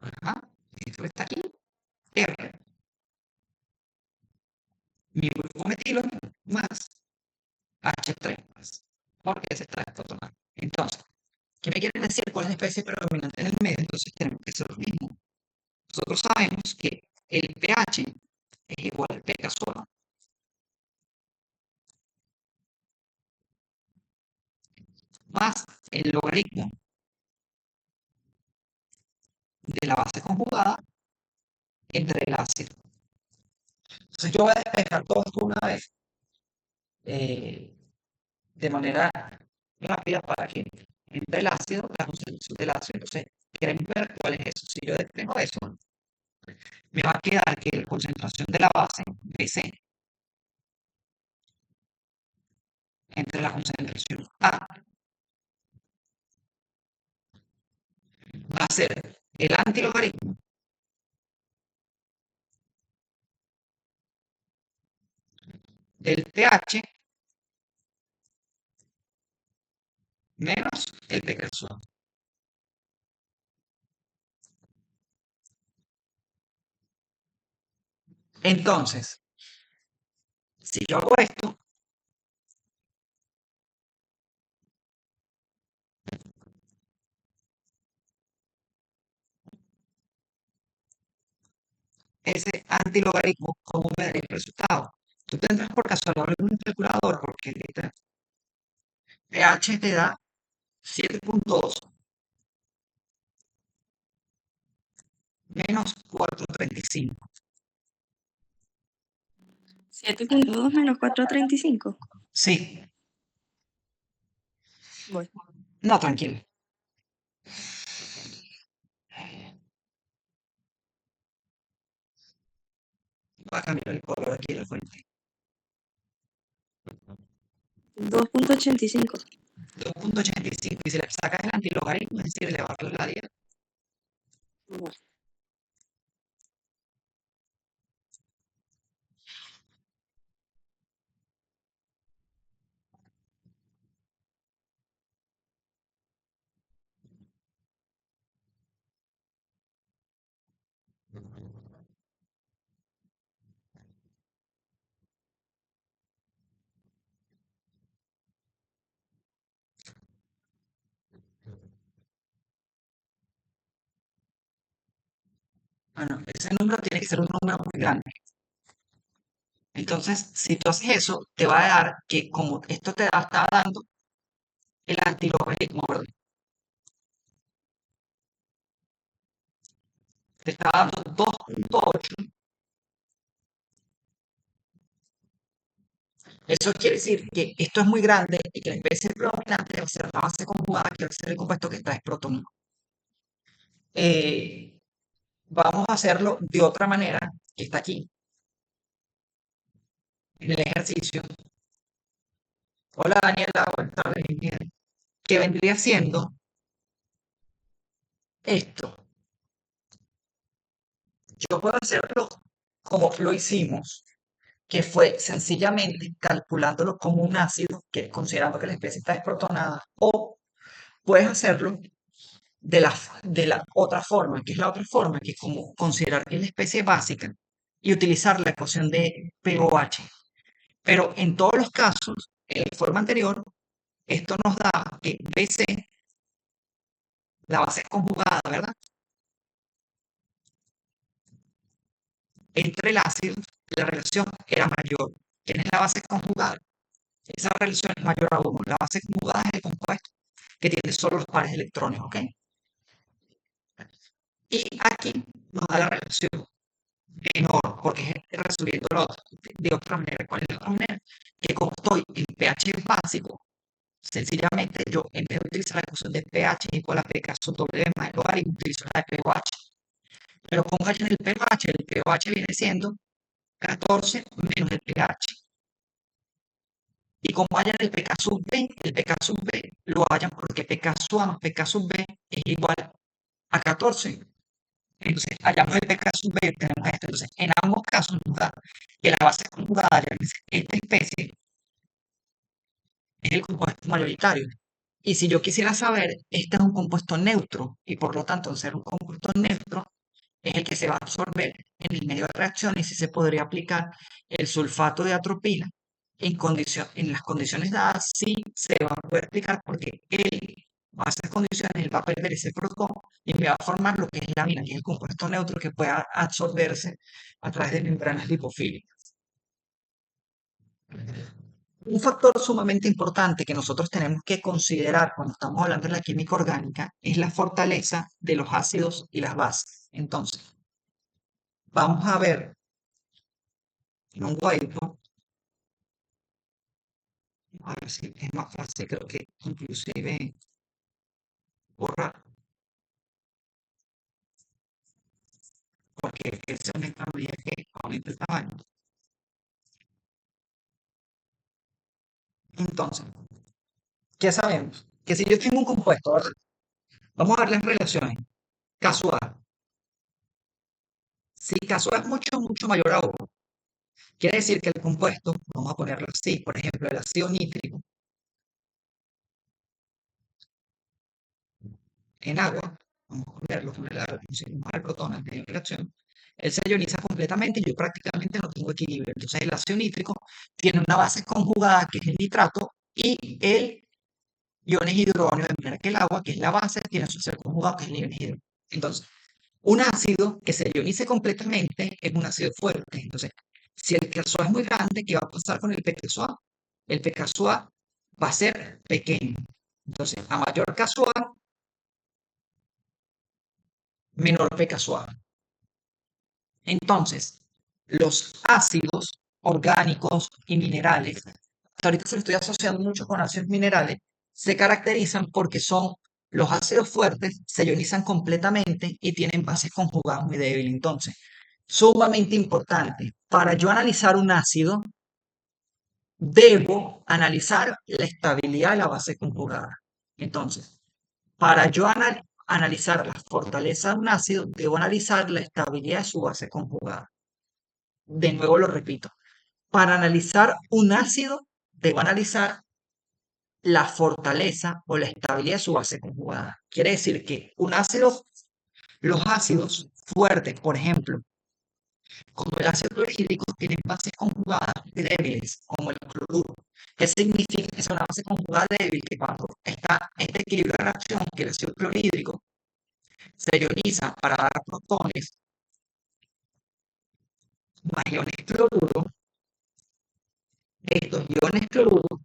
Speaker 1: ajá, esto que está aquí, R, mi grupo metilo más H3 más, porque se está desprotonando. Entonces, ¿qué me quiere decir cuál es la especie predominante en el medio? Entonces tenemos que hacer lo mismo. Nosotros sabemos que el pH es igual al p casual más el logaritmo de la base conjugada entre el ácido. Entonces yo voy a despejar todo esto una vez eh, de manera rápida para que entre el ácido, la concentración del ácido. Entonces, queremos ver cuál es eso. Si yo despejo eso, me va a quedar que la concentración de la base BC entre la concentración A va a ser el antilogaritmo del pH menos el pK suave. Entonces, si yo hago esto, ese antilogaritmo, ¿cómo me daría el resultado? Tú tendrás por casualidad algún calculador, porque el pH te da 7,2 menos 435.
Speaker 2: 7,2 menos 4,35.
Speaker 1: Sí,
Speaker 2: Voy.
Speaker 1: no, tranquilo. Va a cambiar el color aquí de la fuente.
Speaker 2: 2,85.
Speaker 1: 2,85. Y si le sacas el antilogaritmo, es decir, le bajas la dieta.
Speaker 2: Voy.
Speaker 1: Bueno, ese número tiene que ser un número muy grande. Entonces, si tú haces eso, te va a dar que como esto te está dando el antilogaritmo, ¿verdad? Te está dando 2,8. Eso quiere decir que esto es muy grande y que la especie predominante va a ser la base conjugada, que va a ser el compuesto que está protón. Vamos a hacerlo de otra manera, que está aquí, en el ejercicio. Hola Daniela, buenas tardes, que vendría siendo esto. Yo puedo hacerlo como lo hicimos, que fue sencillamente calculándolo como un ácido, que considerando que la especie está desprotonada, o puedes hacerlo de la otra forma, que es la otra forma, que es como considerar que es la especie básica y utilizar la ecuación de pOH. Pero en todos los casos, en la forma anterior, esto nos da que BC, la base conjugada, ¿verdad? Entre el ácido, la relación era mayor. ¿Quién es la base conjugada? Esa relación es mayor a 1. La base conjugada es el compuesto que tiene solo los pares de electrones, ¿ok? Y aquí nos da la relación menor, porque es resolviendo de otra manera. ¿Cuál es la otra manera? Que como estoy en pH básico, sencillamente yo en vez de utilizar la ecuación de pH igual a pK sub W más el logaritmo, utilizo la de pOH. Pero como hay en el pOH viene siendo 14 menos el pH. Y como hayan el pK sub B, el pK sub B lo hayan porque pK sub A más pK sub B es igual a 14. Entonces, hallamos el pK sub B, tenemos esto. Entonces, en ambos casos nos da que la base conjugada de esta especie es el compuesto mayoritario. Y si yo quisiera saber, este es un compuesto neutro y por lo tanto, al ser un compuesto neutro, es el que se va a absorber en el medio de reacción y si se podría aplicar el sulfato de atropina en las condiciones dadas, sí se va a poder aplicar porque él, a esas condiciones, él va a perder ese protón y me va a formar lo que es la mina, que es el compuesto neutro que pueda absorberse a través de membranas lipofílicas. Un factor sumamente importante que nosotros tenemos que considerar cuando estamos hablando de la química orgánica es la fortaleza de los ácidos y las bases. Entonces, vamos a ver en un cuadrito, a ver si es más fácil, creo que inclusive borrar, porque esa es una medida que aumenta el tamaño. Entonces, ya sabemos que si yo tengo un compuesto, ¿verdad? Vamos a ver las relaciones. Caso A. Si caso A es mucho, mucho mayor a 1, Quiere decir que el compuesto, vamos a ponerlo así, por ejemplo, el ácido nítrico en agua, vamos a ponerlo, pusimos al protón antes de la reacción, él se ioniza completamente y yo prácticamente no tengo equilibrio. Entonces el ácido nítrico tiene una base conjugada que es el nitrato y el iones hidrógeno, de manera que el agua, que es la base, tiene su ser conjugado que es el iones hidrógeno. Entonces, un ácido que se ionice completamente es un ácido fuerte. Entonces, si el KSOA es muy grande, ¿qué va a pasar con el pKSOA? El pKSOA va a ser pequeño. Entonces, a mayor KSOA, menor pKSOA. Entonces, los ácidos orgánicos y minerales, hasta ahorita se lo estoy asociando mucho con ácidos minerales, se caracterizan porque son los ácidos fuertes, se ionizan completamente y tienen bases conjugadas muy débiles. Entonces, sumamente importante, para yo analizar un ácido, debo analizar la estabilidad de la base conjugada. Entonces, para yo analizar la fortaleza de un ácido, debo analizar la estabilidad de su base conjugada. De nuevo lo repito, para analizar un ácido, debo analizar la fortaleza o la estabilidad de su base conjugada. Quiere decir que un ácido, los ácidos fuertes, por ejemplo, como el ácido clorhídrico, tienen bases conjugadas débiles, como el cloruro. ¿Qué significa que es una base conjugada débil? Que cuando está este equilibrio de reacción, que el ácido clorhídrico se ioniza para dar protones más iones cloruro, estos iones cloruro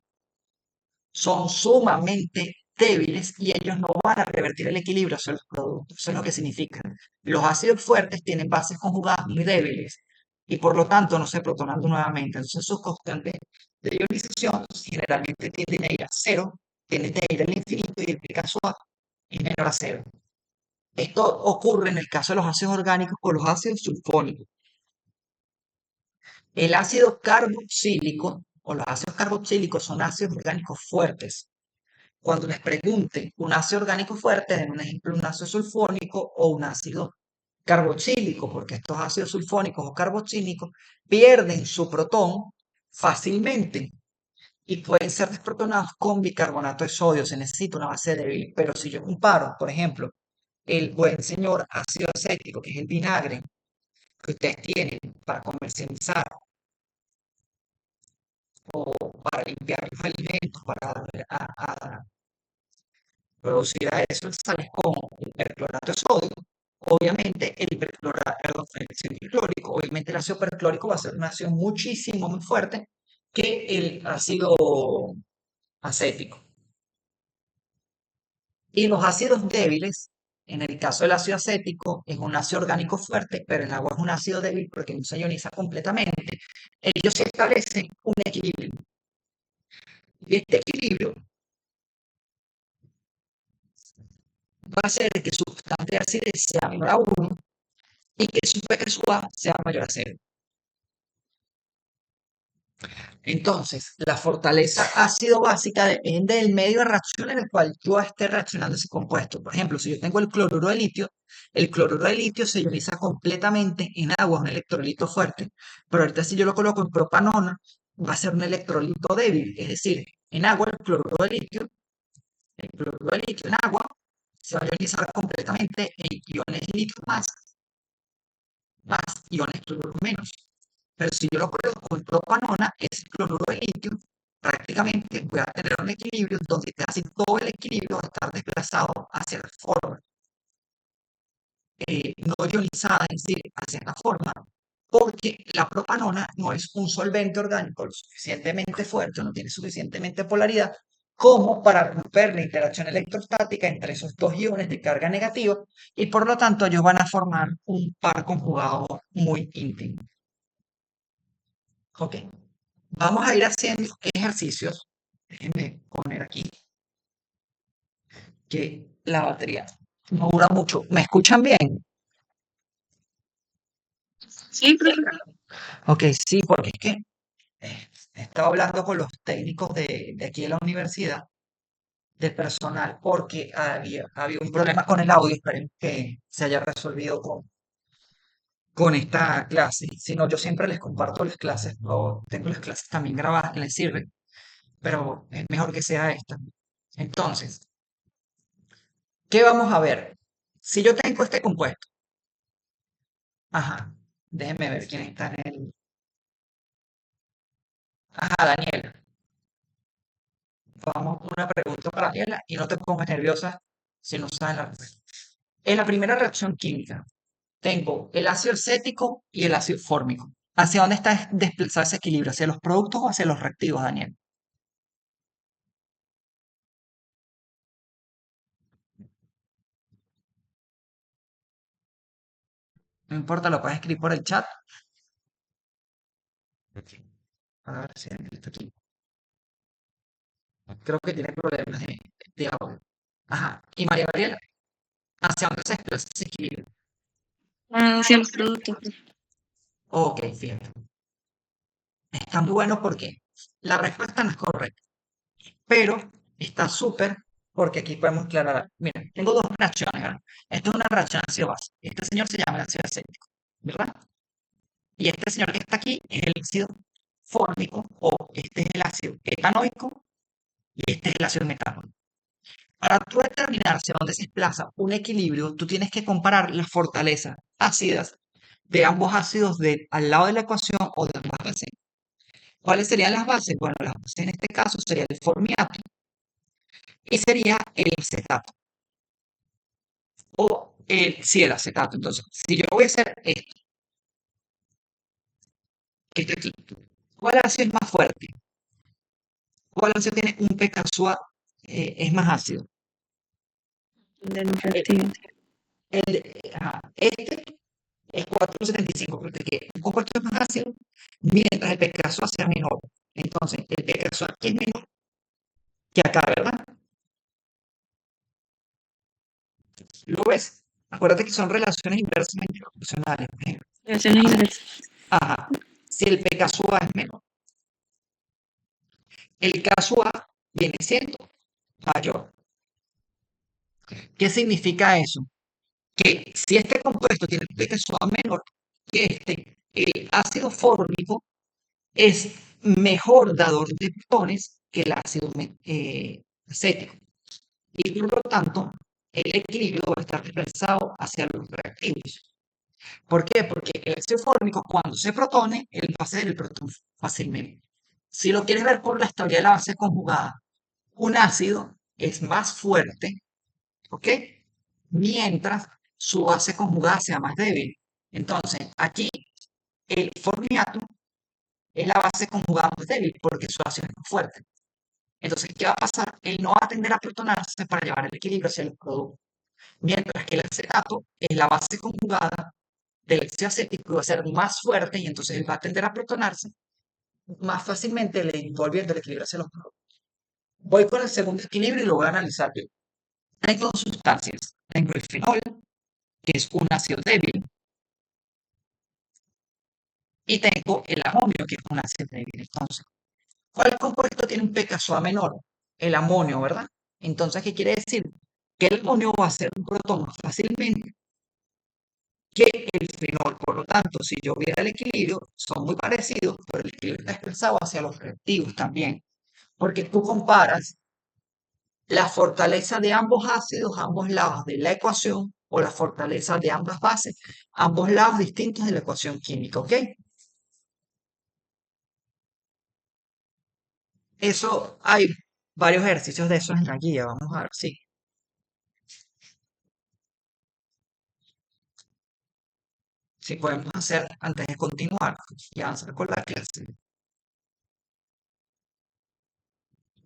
Speaker 1: son sumamente débiles y ellos no van a revertir el equilibrio hacia los productos. Eso es lo que significa. Los ácidos fuertes tienen bases conjugadas muy débiles y por lo tanto no se protonando nuevamente. Entonces sus constantes de ionización generalmente tienden a ir a cero, tienden a ir al infinito y el Picasso es menor a cero. Esto ocurre en el caso de los ácidos orgánicos con los ácidos sulfónicos. El ácido carboxílico o los ácidos carboxílicos son ácidos orgánicos fuertes. Cuando les pregunte un ácido orgánico fuerte, den un ejemplo, un ácido sulfónico o un ácido carboxílico, porque estos ácidos sulfónicos o carboxílicos pierden su protón fácilmente y pueden ser desprotonados con bicarbonato de sodio. Se necesita una base débil. Pero si yo comparo, por ejemplo, el buen señor ácido acético, que es el vinagre que ustedes tienen para comercializar o para limpiar los alimentos, para producir a eso sales con hiperclorato de sodio. Obviamente el hiperclorato, el ácido hipoclórico, obviamente el ácido perclórico va a ser una acción muchísimo más fuerte que el ácido acético. Y los ácidos débiles, en el caso del ácido acético, es un ácido orgánico fuerte, pero el agua es un ácido débil porque no se ioniza completamente. Ellos se establecen un equilibrio. Y este equilibrio va a hacer que su constante de acidez sea menor a 1 y que su pH sea mayor a 0. Entonces, la fortaleza ácido-básica depende del medio de reacción en el cual yo esté reaccionando ese compuesto. Por ejemplo, si yo tengo el cloruro de litio se ioniza completamente en agua, un electrolito fuerte. Pero ahorita si yo lo coloco en propanona, va a ser un electrolito débil. Es decir, en agua el cloruro de litio en agua se va a ionizar completamente en iones litio más iones cloruro menos. Pero si yo lo coloco con propanona, ese cloruro de litio, prácticamente voy a tener un equilibrio donde casi todo el equilibrio va a estar desplazado hacia la forma no ionizada, es decir, hacia la forma, porque la propanona no es un solvente orgánico lo suficientemente fuerte, no tiene suficientemente polaridad como para romper la interacción electrostática entre esos dos iones de carga negativa y por lo tanto ellos van a formar un par conjugado muy íntimo. Ok, vamos a ir haciendo ejercicios. Déjenme poner aquí que la batería no dura mucho. ¿Me escuchan bien?
Speaker 2: Sí, profe.
Speaker 1: Ok, sí, porque es que he estado hablando con los técnicos de aquí de la universidad, de personal, porque había un problema con el audio. Esperemos que se haya resolvido con esta clase. Si no, yo siempre les comparto las clases, o tengo las clases también grabadas que les sirven, pero es mejor que sea esta. Entonces, ¿qué vamos a ver? Si yo tengo este compuesto, ajá, déjenme ver quién está en el. Ajá, Daniela. Vamos con una pregunta para Daniela y no te pongas nerviosa si no sabes la respuesta. En la primera reacción química, tengo el ácido acético y el ácido fórmico. ¿Hacia dónde está desplazado ese equilibrio? ¿Hacia los productos o hacia los reactivos, Daniel? No importa, lo puedes escribir por el chat. A ver si Daniel está aquí. Creo que tiene problemas de audio. Ajá. Y María Gabriela, ¿hacia dónde se desplaza ese equilibrio?
Speaker 2: Hacia los productos.
Speaker 1: Ok, fíjate. Está muy bueno porque la respuesta no es correcta, pero está súper porque aquí podemos aclarar. Miren, tengo dos reacciones, ¿verdad? Esta es una reacción ácido-base. Este señor se llama el ácido acético, ¿verdad? Y este señor que está aquí es el ácido fórmico o este es el ácido etanoico y este es el ácido metanol. Para tú determinar hacia dónde se desplaza un equilibrio, tú tienes que comparar las fortalezas ácidas de ambos ácidos al lado de la ecuación o de ambas bases. ¿Cuáles serían las bases? Bueno, las bases en este caso sería el formiato y sería el acetato o sí, el acetato. Entonces, si yo voy a hacer esto, que está aquí, ¿cuál ácido es más fuerte? ¿Cuál ácido tiene un pK suave, es más ácido?
Speaker 2: De los
Speaker 1: El,
Speaker 2: reactivos.
Speaker 1: ajá, este es 4,75, porque un compuesto es más ácido mientras el pK suave sea menor. Entonces, el pK suave aquí es menor que acá, ¿verdad? ¿Lo ves? Acuérdate que son relaciones inversamente proporcionales.
Speaker 2: Reacciones inversas.
Speaker 1: Ajá. Si el pK suave es menor, el K A viene siendo mayor. ¿Qué significa eso? Que si este compuesto tiene un pK suave menor que este, el ácido fórmico es mejor dador de protones que el ácido acético. Y por lo tanto, el equilibrio va a estar desplazado hacia los reactivos. ¿Por qué? Porque el ácido fórmico, cuando se protone, él va a ceder el protón fácilmente. Si lo quieres ver por la historia de la base conjugada, un ácido es más fuerte, ¿ok? Mientras su base conjugada sea más débil. Entonces, aquí el formiato es la base conjugada más débil porque su ácido es más fuerte. Entonces, ¿qué va a pasar? Él no va a tender a protonarse para llevar el equilibrio hacia el producto. Mientras que el acetato es la base conjugada del ácido acético y va a ser más fuerte y entonces él va a tender a protonarse más fácilmente, volviendo el equilibrio hacia los productos. Voy con el segundo equilibrio y lo voy a analizar yo. Tengo dos sustancias. Tengo el fenol, que es un ácido débil, y tengo el amonio, que es un ácido débil. Entonces, ¿cuál compuesto tiene un pK suave menor? El amonio, ¿verdad? Entonces, ¿qué quiere decir? Que el amonio va a ser un protón más fácilmente que el fenol. Por lo tanto, si yo viera el equilibrio, son muy parecidos, pero el equilibrio está expresado hacia los reactivos también. Porque tú comparas la fortaleza de ambos ácidos, ambos lados de la ecuación, o la fortaleza de ambas bases, ambos lados distintos de la ecuación química, ¿ok? Eso hay varios ejercicios de esos en la guía, vamos a ver, sí. Si podemos hacer antes de continuar y avanzar con la clase.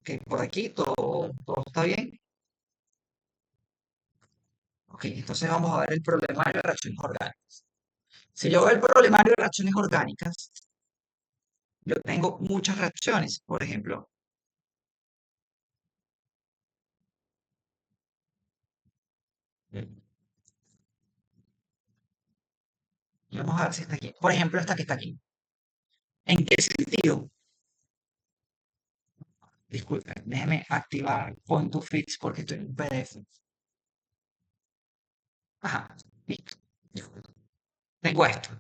Speaker 1: Que por aquí todo está bien. Ok, entonces vamos a ver el problemario de reacciones orgánicas. Si yo veo el problemario de reacciones orgánicas, yo tengo muchas reacciones. Por ejemplo, vamos a ver si está aquí. Por ejemplo, esta que está aquí. ¿En qué sentido? Disculpen, déjeme activar Point to Fix porque estoy en un PDF. Ajá, listo. Tengo esto.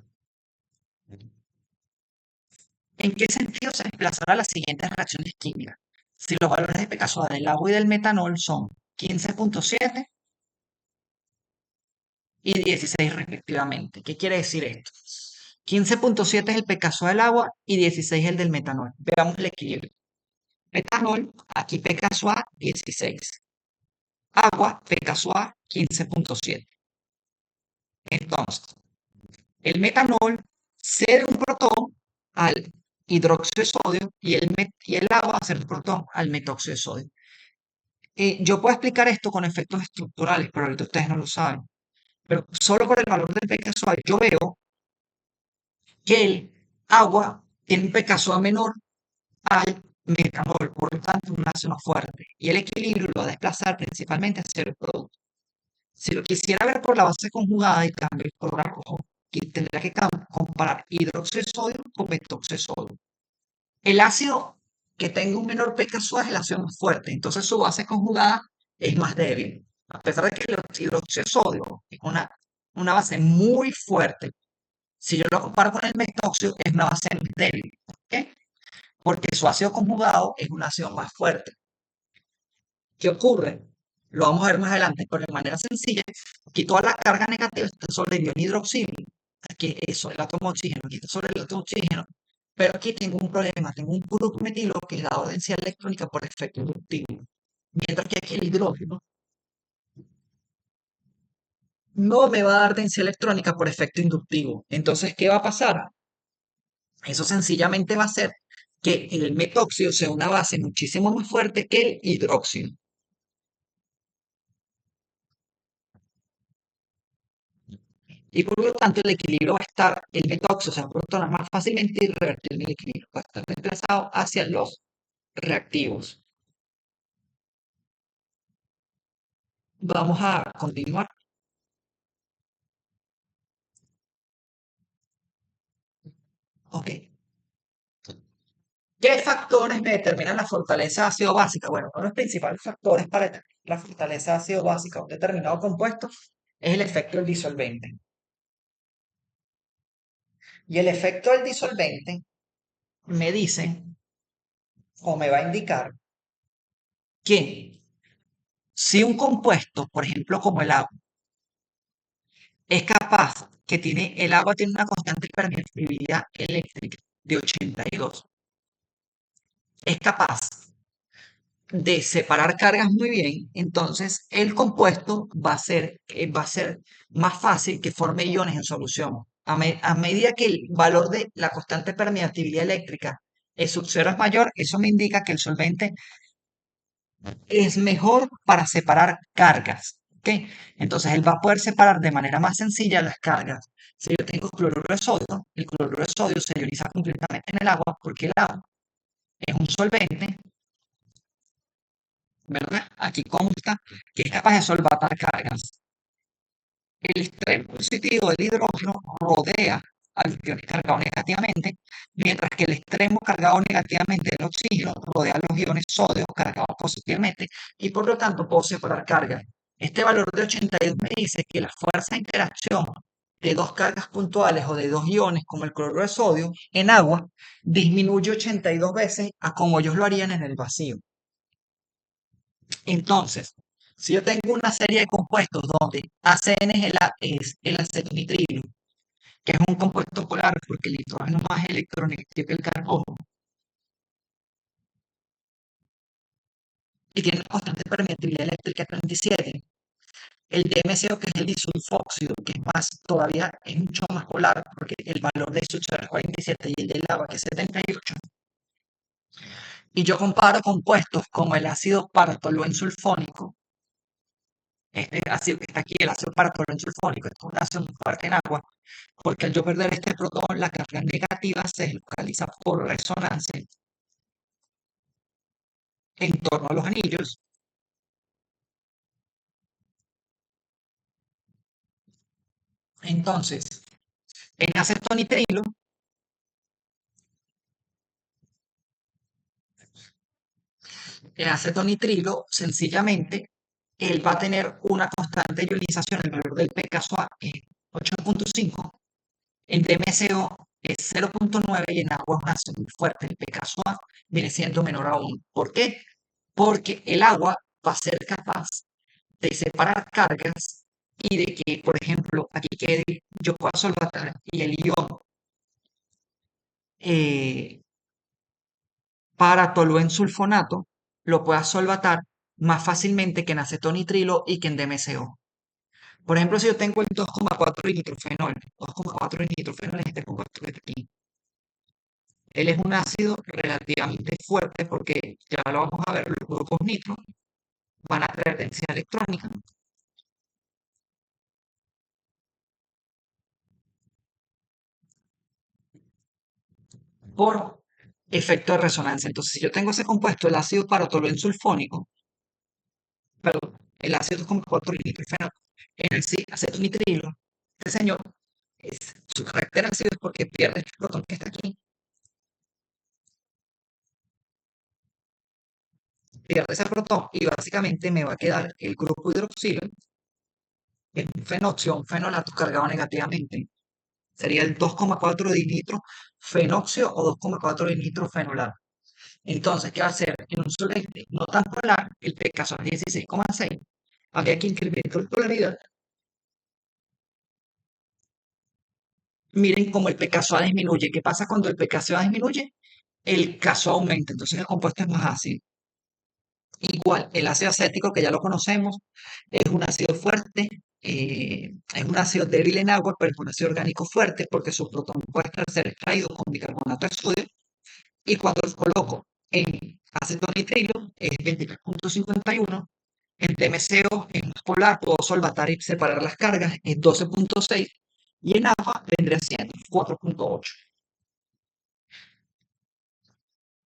Speaker 1: ¿En qué sentido se desplazarán las siguientes reacciones químicas? Si los valores de pKa del agua y del metanol son 15,7 y 16 respectivamente. ¿Qué quiere decir esto? 15,7 es el pKa del agua y 16 el del metanol. Veamos el equilibrio. Metanol, aquí pKa 16. Agua, pKa 15,7. Entonces, el metanol cede un protón al hidróxido de sodio y el agua hace el protón al metóxido de sodio. Yo puedo explicar esto con efectos estructurales, pero ahorita ustedes no lo saben. Pero solo por el valor del pKa yo veo que el agua tiene un pKa menor al metanol, por lo tanto un ácido más fuerte. Y el equilibrio lo va a desplazar principalmente hacia el producto. Si lo quisiera ver por la base conjugada y cambio el color a rojo, tendría que comparar hidróxido de sodio con metóxido de sodio. El ácido que tenga un menor pKa es el ácido más fuerte, entonces su base conjugada es más débil. A pesar de que el hidróxido de sodio es una base muy fuerte, si yo lo comparo con el metóxido, es una base más débil. ¿Ok? Porque su ácido conjugado es un ácido más fuerte. ¿Qué ocurre? Lo vamos a ver más adelante, pero de manera sencilla, aquí toda la carga negativa está sobre el ion hidroxilo, aquí eso, el átomo de oxígeno, aquí está sobre el átomo de oxígeno, pero aquí tengo un problema, tengo un grupo metilo que es la densidad electrónica por efecto inductivo, mientras que aquí el hidrógeno no me va a dar densidad electrónica por efecto inductivo. Entonces, ¿qué va a pasar? Eso sencillamente va a hacer que el metóxido sea una base muchísimo más fuerte que el hidróxido. Y por lo tanto, el equilibrio va a estar, el metóxido se va a protonar más fácilmente y revertir el equilibrio. Va a estar desplazado hacia los reactivos. Vamos a continuar. Ok. ¿Qué factores me determinan la fortaleza ácido básica? Bueno, uno de los principales factores para determinar la fortaleza ácido básica de un determinado compuesto es el efecto del disolvente. Y el efecto del disolvente me dice o me va a indicar que si un compuesto, por ejemplo, como el agua, es capaz, el agua tiene una constante permeabilidad eléctrica de 82, es capaz de separar cargas muy bien, entonces el compuesto va a ser más fácil que forme iones en solución. A medida que el valor de la constante permeabilidad eléctrica es sub cero es mayor, eso me indica que el solvente es mejor para separar cargas. ¿Ok? Entonces él va a poder separar de manera más sencilla las cargas. Si yo tengo cloruro de sodio, el cloruro de sodio se ioniza completamente en el agua porque el agua es un solvente, ¿verdad? Aquí consta que es capaz de solvatar cargas. El extremo positivo del hidrógeno rodea a los iones cargados negativamente, mientras que el extremo cargado negativamente del oxígeno rodea a los iones sodio cargados positivamente y por lo tanto puedo separar cargas. Este valor de 82 me dice que la fuerza de interacción de dos cargas puntuales o de dos iones como el cloruro de sodio en agua disminuye 82 veces a como ellos lo harían en el vacío. Entonces, si yo tengo una serie de compuestos donde ACN es el acetonitrilo, que es un compuesto polar porque el nitrógeno es más electronegativo que el carbono, y tiene una constante permeabilidad eléctrica 37, el DMSO, que es el disulfóxido, que es más, todavía es mucho más polar, porque el valor de su es 47 y el del agua, que es 78, y yo comparo compuestos como el ácido partoloensulfónico. Este ácido que está aquí, el ácido sulfónico, es un ácido muy fuerte en agua, porque al yo perder este protón, la carga negativa se localiza por resonancia en torno a los anillos. Entonces, en acetonitrilo, el acetonitrilo, sencillamente, él va a tener una constante ionización, el valor del pKa es 8,5, En DMSO es 0.9 y en agua es un ácido muy fuerte. El pKa viene siendo menor aún. ¿Por qué? Porque el agua va a ser capaz de separar cargas y de que, por ejemplo, aquí quede, yo pueda solvatar y el ion eh, para toluensulfonato lo pueda solvatar más fácilmente que en acetonitrilo y que en DMSO. Por ejemplo, si yo tengo el 2,4 nitrofenol, 2,4 nitrofenol es este compuesto que está aquí. Él es un ácido relativamente fuerte porque ya lo vamos a ver, los grupos nitro van a tener densidad electrónica por efecto de resonancia. Entonces, si yo tengo ese compuesto, el ácido parotoluensulfónico, perdón, el ácido 2,4 nitrofenol, en el sí, acetonitrilo, este señor, su carácter ácido es porque pierde este protón que está aquí, pierde ese protón y básicamente me va a quedar el grupo hidroxilo, que es un fenoxio, un fenolato cargado negativamente. Sería el 2,4 fenoxio o 2,4 fenolato. Entonces, ¿qué va a hacer? En un solvente no tan polar, el pK son 16,6. Habría que incrementar la polaridad. Miren cómo el pKa disminuye. ¿Qué pasa cuando el pKa disminuye? El caso aumenta, entonces el compuesto es más ácido. Igual, el ácido acético, que ya lo conocemos, es un ácido fuerte, es un ácido débil en agua, pero es un ácido orgánico fuerte porque su protón puede ser extraído con bicarbonato de sodio. Y cuando los coloco en acetonitrilo es 23,51, en TMCO es más polar, puedo solvatar y separar las cargas, es 12,6 y en agua vendría siendo 4,8.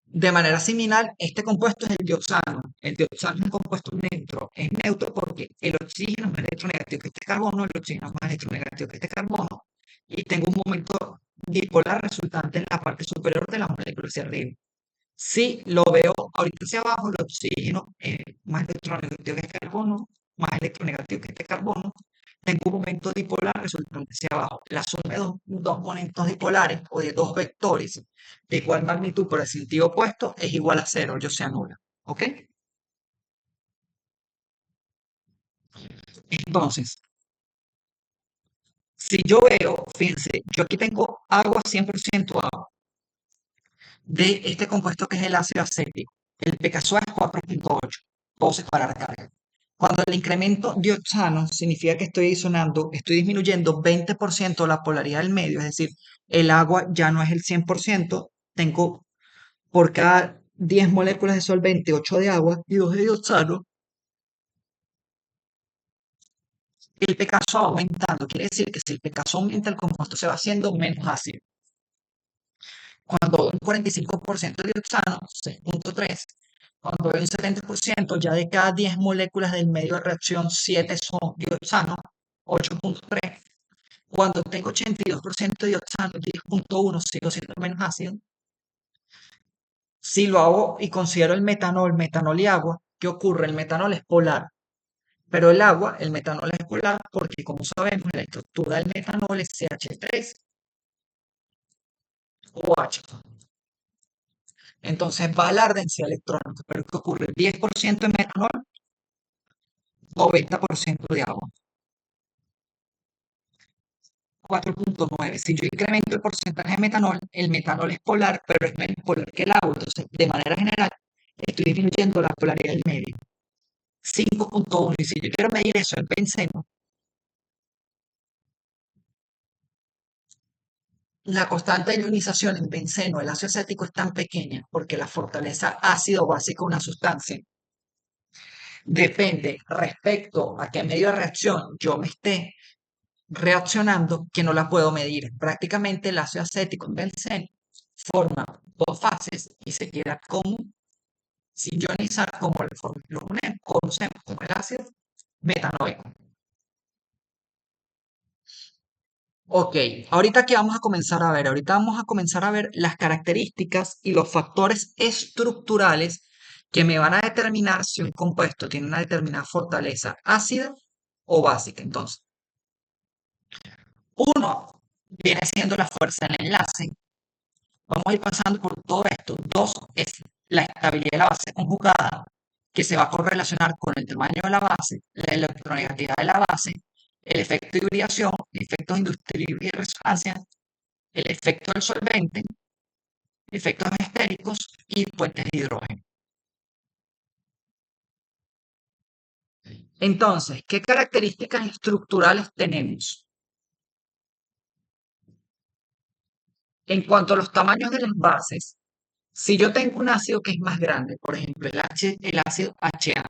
Speaker 1: De manera similar, este compuesto es el dioxano. El dioxano es un compuesto neutro. Es neutro porque el oxígeno es más electronegativo que este carbono, el oxígeno es más electronegativo que este carbono, y tengo un momento dipolar resultante en la parte superior de la molécula hacia arriba. Si lo veo ahorita hacia abajo, el oxígeno es más electronegativo que este carbono, más electronegativo que este carbono. Tengo un momento dipolar resultante hacia abajo. La suma de dos momentos dipolares o de dos vectores de igual magnitud por el sentido opuesto es igual a cero, yo se anula. ¿Ok? Entonces, si yo veo, fíjense, yo aquí tengo agua, 100% agua, de este compuesto que es el ácido acético. El pKa es 4,8. Puedo separar carga. Cuando el incremento dioxano significa que estoy disonando, estoy disminuyendo 20% la polaridad del medio, es decir, el agua ya no es el 100%, tengo por cada 10 moléculas de solvente, 8 de agua y 2 de dioxano, el pKa va aumentando. Quiere decir que si el pKa aumenta, el compuesto se va haciendo menos ácido. Cuando un 45% de dioxano, 6,3. Cuando hay un 70%, ya de cada 10 moléculas del medio de reacción, 7 son dioxano, 8,3. Cuando tengo 82% de dioxano, 10,1, sigo siendo menos ácido. Si lo hago y considero el metanol y agua, ¿qué ocurre? El metanol es polar, pero el metanol es polar porque, como sabemos, la estructura del metanol es CH3 o H. Entonces va a la densidad electrónica, pero ¿qué ocurre? 10% de metanol, 90% de agua. 4,9. Si yo incremento el porcentaje de metanol, el metanol es polar, pero es menos polar que el agua. Entonces, de manera general, estoy disminuyendo la polaridad del medio. 5,1. Y si yo quiero medir eso en benceno, la constante de ionización en benceno, el ácido acético, es tan pequeña porque la fortaleza ácido básico de una sustancia depende respecto a qué medio de reacción yo me esté reaccionando que no la puedo medir. Prácticamente el ácido acético en benceno forma dos fases y se queda como sin ionizar como lo conocemos como el ácido metanoico. Ok, ahorita que vamos a comenzar a ver, ahorita vamos a comenzar a ver las características y los factores estructurales que me van a determinar si un compuesto tiene una determinada fortaleza ácida o básica. Entonces, uno viene siendo la fuerza del enlace. Vamos a ir pasando por todo esto. Dos es la estabilidad de la base conjugada, que se va a correlacionar con el tamaño de la base, la electronegatividad de la base, el efecto de hibridación, efectos industriales y resonancia, el efecto del solvente, efectos estéricos y puentes de hidrógeno. Entonces, ¿qué características estructurales tenemos? En cuanto a los tamaños de las bases, si yo tengo un ácido que es más grande, por ejemplo, el ácido HA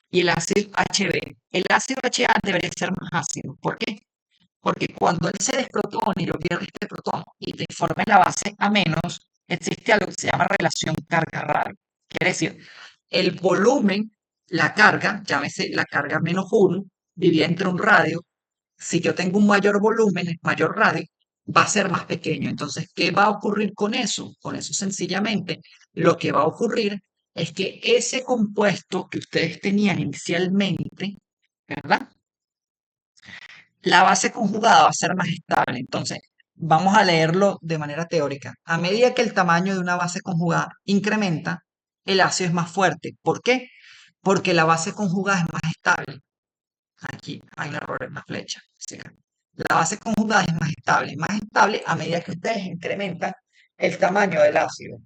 Speaker 1: y el ácido HB, el ácido HA debería ser más ácido. ¿Por qué? Porque cuando él se desprotona y lo pierde este protón y te forma la base A menos, existe algo que se llama relación carga-radio. Quiere decir, el volumen, la carga, llámese la carga menos 1, dividida entre un radio. Si yo tengo un mayor volumen, mayor radio, va a ser más pequeño. Entonces, ¿qué va a ocurrir con eso? Con eso sencillamente, lo que va a ocurrir es que ese compuesto que ustedes tenían inicialmente, ¿verdad? La base conjugada va a ser más estable. Entonces, vamos a leerlo de manera teórica. A medida que el tamaño de una base conjugada incrementa, el ácido es más fuerte. ¿Por qué? Porque la base conjugada es más estable. Aquí hay un error en la flecha. Sí. La base conjugada es más estable a medida que ustedes incrementan el tamaño del ácido.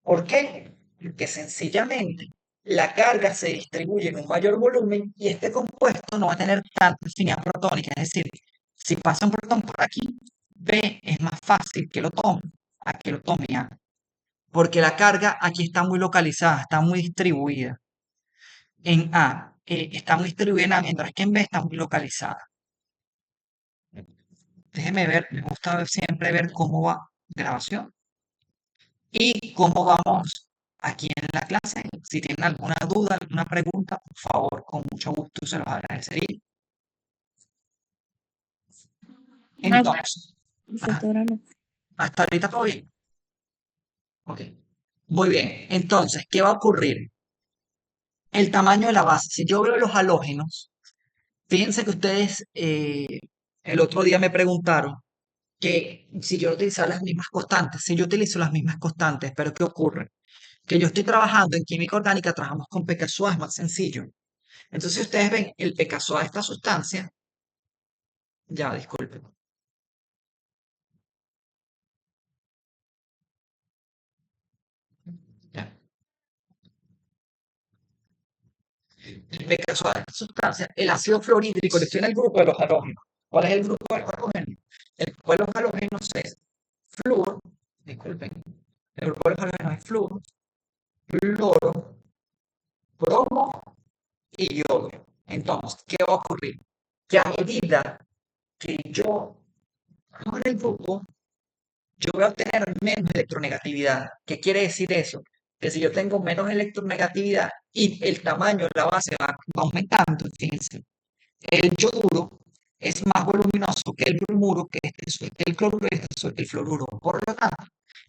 Speaker 1: ¿Por qué? Porque sencillamente la carga se distribuye en un mayor volumen y este compuesto no va a tener tanta afinidad protónica. Es decir, si pasa un protón por aquí, B es más fácil que lo tome a que lo tome A. Porque la carga aquí está muy localizada, está muy distribuida. En A está muy distribuida en A, mientras que en B está muy localizada. Déjeme ver, me gusta siempre ver cómo va grabación y cómo vamos aquí en la clase. Si tienen alguna duda, alguna pregunta, por favor, con mucho gusto se los agradecería. Entonces, ajá,
Speaker 2: Perfecto, ahora no.
Speaker 1: hasta ahorita todo bien. Ok. Muy bien. Entonces, ¿qué va a ocurrir? El tamaño de la base. Si yo veo los halógenos, fíjense que ustedes el otro día me preguntaron que si yo utilizaba las mismas constantes, si yo utilizo las mismas constantes, pero ¿qué ocurre? Que yo estoy trabajando en química orgánica, trabajamos con pKa, es más sencillo. Entonces, si ustedes ven el pKa de esta sustancia, ya, disculpen, ya. El pKa de esta sustancia, el ácido fluorhídrico, le estoy en el grupo de los halógenos. ¿Cuál es el grupo de los halógenos? El grupo de los halógenos es flúor, disculpen, el grupo de los halógenos es flúor, cloro, bromo y yodo. Entonces, ¿qué va a ocurrir? Que a medida que yo hago en el grupo, yo voy a obtener menos electronegatividad. ¿Qué quiere decir eso? Que si yo tengo menos electronegatividad y el tamaño de la base va aumentando, fíjense, el yoduro es más voluminoso que el bromuro, que el cloruro y que el fluoruro. Por lo tanto,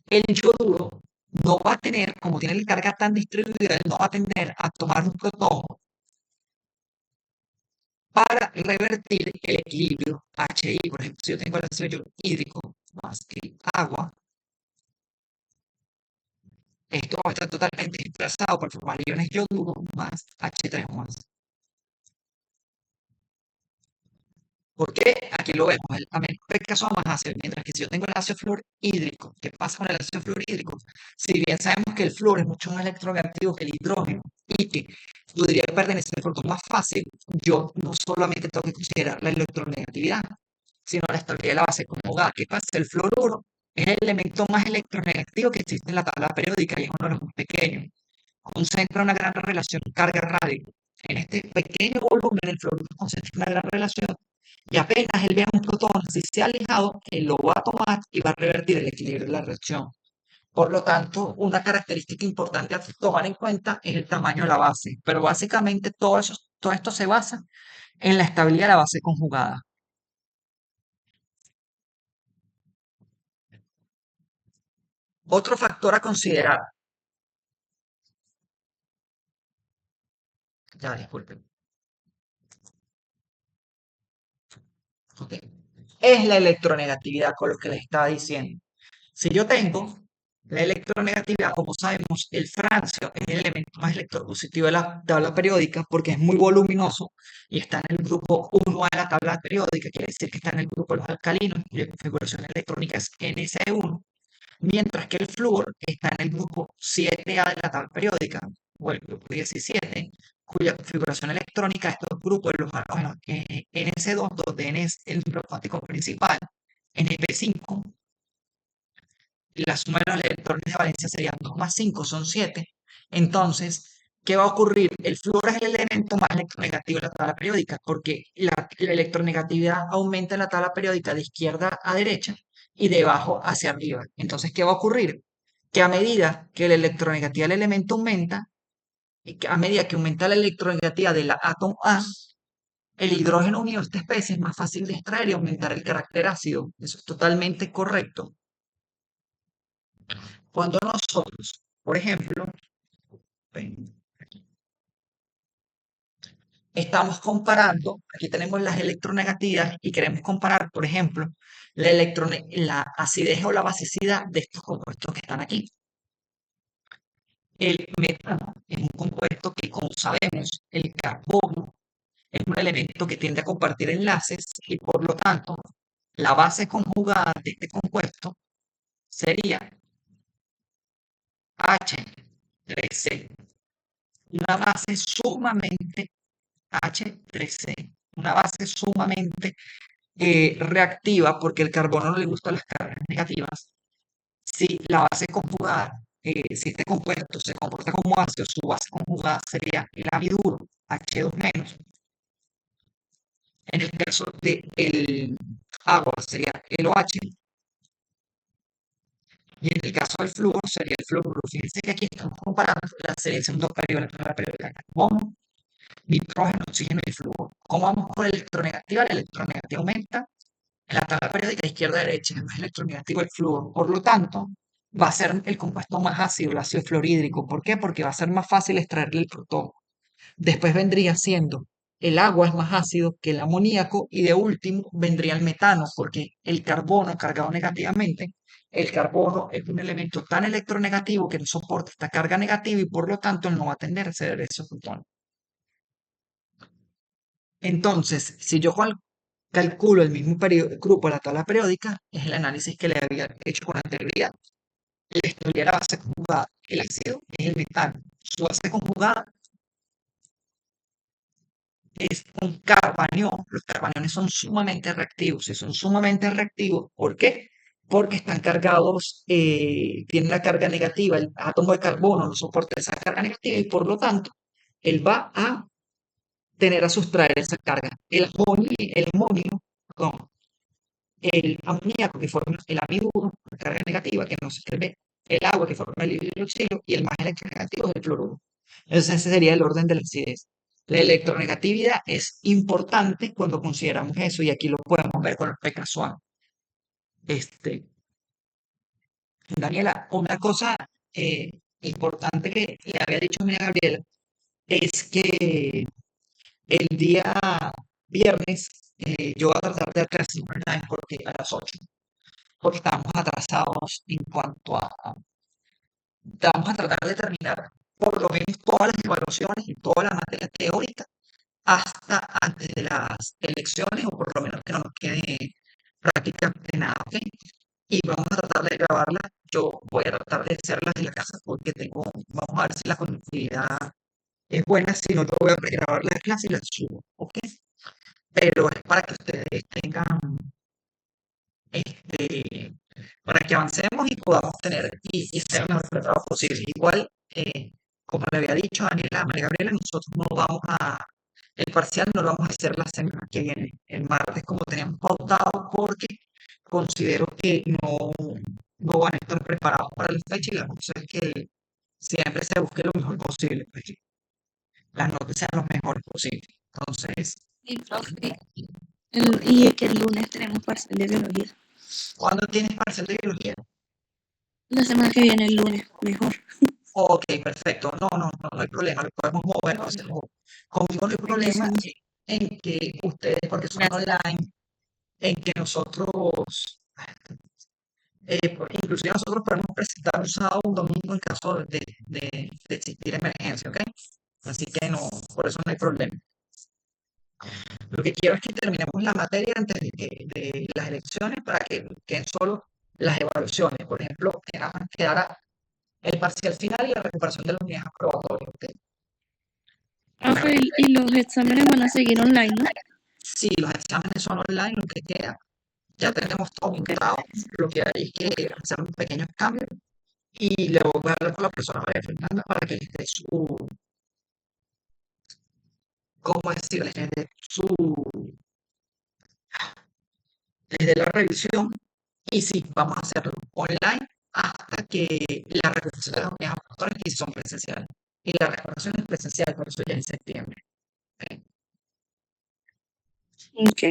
Speaker 1: el yoduro no va a tener, como tiene la carga tan distribuida, él no va a tender a tomar un protón para revertir el equilibrio HI. Por ejemplo, si yo tengo el ácido hídrico más que agua, esto va a estar totalmente desplazado por formar iones yoduro más H3 más. ¿Por qué? Aquí lo vemos, el aminoácido más ácido, mientras que si yo tengo el ácido fluorhídrico, ¿qué pasa con el ácido fluorhídrico? Si bien sabemos que el flúor es mucho más electronegativo que el hidrógeno y que podría pertenecer al protón más fácil, yo no solamente tengo que considerar la electronegatividad, sino la estabilidad de la base conjugada. ¿Qué pasa? El fluoruro es el elemento más electronegativo que existe en la tabla periódica y es uno de los más pequeños. Concentra una gran relación carga-radio. En este pequeño volumen el fluoruro concentra una gran relación y apenas él vea un protón, si se ha alejado, él lo va a tomar y va a revertir el equilibrio de la reacción. Por lo tanto, una característica importante a tomar en cuenta es el tamaño de la base, pero básicamente todo esto se basa en la estabilidad de la base conjugada. Otro factor a considerar, ya disculpen, ok. es la electronegatividad con lo que les estaba diciendo. Si yo tengo la electronegatividad, como sabemos, el francio es el elemento más electropositivo de la tabla periódica porque es muy voluminoso y está en el grupo 1 de la tabla periódica, quiere decir que está en el grupo de los alcalinos, cuya configuración electrónica es NC1, mientras que el flúor está en el grupo 7A de la tabla periódica, o el grupo 17, cuya configuración electrónica de estos grupos de los halógenos NC2, donde N es el número cuántico principal, NP5, y la suma de los electrones de valencia serían 2 más 5, son 7. Entonces, ¿qué va a ocurrir? El flúor es el elemento más electronegativo de la tabla periódica, porque la electronegatividad aumenta en la tabla periódica de izquierda a derecha y de abajo hacia arriba. Entonces, ¿qué va a ocurrir? Que a medida que la electronegatividad del elemento aumenta, y que a medida que aumenta la electronegatividad del átomo A, el hidrógeno unido a esta especie es más fácil de extraer y aumentar el carácter ácido. Eso es totalmente correcto. Cuando nosotros, por ejemplo, estamos comparando, aquí tenemos las electronegatividades y queremos comparar, por ejemplo, la acidez o la basicidad de estos compuestos que están aquí. El metano es un compuesto que, como sabemos, el carbono es un elemento que tiende a compartir enlaces y por lo tanto la base conjugada de este compuesto sería H3C, una base sumamente H3C, una base sumamente reactiva porque el carbono no le gustan las cargas negativas. Si la base conjugada, si este compuesto se comporta como ácido, su base conjugada sería el amiduro, H2 menos. En el caso del agua sería el OH. Y en el caso del flúor sería el fluoruro. Fíjense que aquí estamos comparando la selección de dos periodos de la periódica: carbono, nitrógeno, oxígeno y flúor. ¿Cómo vamos con la electronegativa? La electronegativa aumenta. En la tabla periódica de izquierda a derecha es más electronegativo el flúor. Por lo tanto, va a ser el compuesto más ácido, el ácido fluorhídrico. ¿Por qué? Porque va a ser más fácil extraerle el protón. Después vendría siendo el agua es más ácido que el amoníaco y de último vendría el metano, porque el carbono cargado negativamente, el carbono es un elemento tan electronegativo que no soporta esta carga negativa y por lo tanto no va a tender a ceder esos protones. Entonces, si yo calculo el mismo grupo de la tabla periódica, es el análisis que le había hecho con anterioridad. Le estudié la base conjugada. El ácido es el metano. Su base conjugada es un carbanión. Los carbaniones son sumamente reactivos. Y son sumamente reactivos, ¿por qué? Porque están cargados, tienen la carga negativa. El átomo de carbono no soporta esa carga negativa y por lo tanto, él va a tener a sustraer esa carga. El amonio, perdón, el amoníaco que forma el amiduro, la carga negativa que no se escribe, el agua que forma el hidroxilo y el más electronegativo es el fluoruro. Entonces ese sería el orden de la acidez. La electronegatividad es importante cuando consideramos eso y aquí lo podemos ver con el pK Swan. Daniela, una cosa importante que le había dicho a mi Gabriela es que el día viernes yo voy a tratar de hacer clase porque a las 8 porque estamos atrasados en cuanto a, vamos a tratar de terminar por lo menos todas las evaluaciones y toda la materia teórica hasta antes de las elecciones, o por lo menos que no nos quede prácticamente nada, ¿ok? Y vamos a tratar de grabarla. Yo voy a tratar de hacerlas en la casa porque vamos a ver si la conectividad es buena, si no, yo voy a grabar la clase y la subo, ¿ok? Pero es para que ustedes tengan este, para que avancemos y podamos tener y ser el mejor preparado posible. Igual, como le había dicho a Daniela, María Gabriela, nosotros no vamos el parcial no lo vamos a hacer la semana que viene, el martes como teníamos pautado, porque considero que no van a estar preparados para la fecha y la cosa es que siempre se busque lo mejor posible, pues, que las notas sean lo mejores posible. Entonces,
Speaker 2: Y profe, y que el lunes tenemos parcial de biología.
Speaker 1: ¿cuándo tienes parcial de biología?
Speaker 2: La semana que viene, el lunes, mejor.
Speaker 1: Ok, perfecto. No hay problema, lo podemos mover. Conmigo no hay problema en que ustedes, porque son online, en que nosotros, inclusive nosotros podemos presentar un sábado o un domingo en caso de existir emergencia, ¿ok? Así que no, por eso no hay problema. Lo que quiero es que terminemos la materia antes de las elecciones para que queden solo las evaluaciones. Por ejemplo, que quedara el parcial final y la recuperación de las unidades aprobatorias, ¿ok?
Speaker 2: Ah, pero y los exámenes van a seguir online, ¿no?
Speaker 1: Si los exámenes son online, lo que queda, ya tenemos todo montado. Lo que hay es que hacer un pequeño cambio y luego voy a hablar con la profesora María Fernanda para que les dé su, ¿cómo decirles? Les dé la revisión y sí, vamos a hacerlo online hasta que la recuperación de las unidades aprobatorias y son presenciales. Y la recuperación es presencial, por eso ya en septiembre. ¿Ok?
Speaker 2: Ok.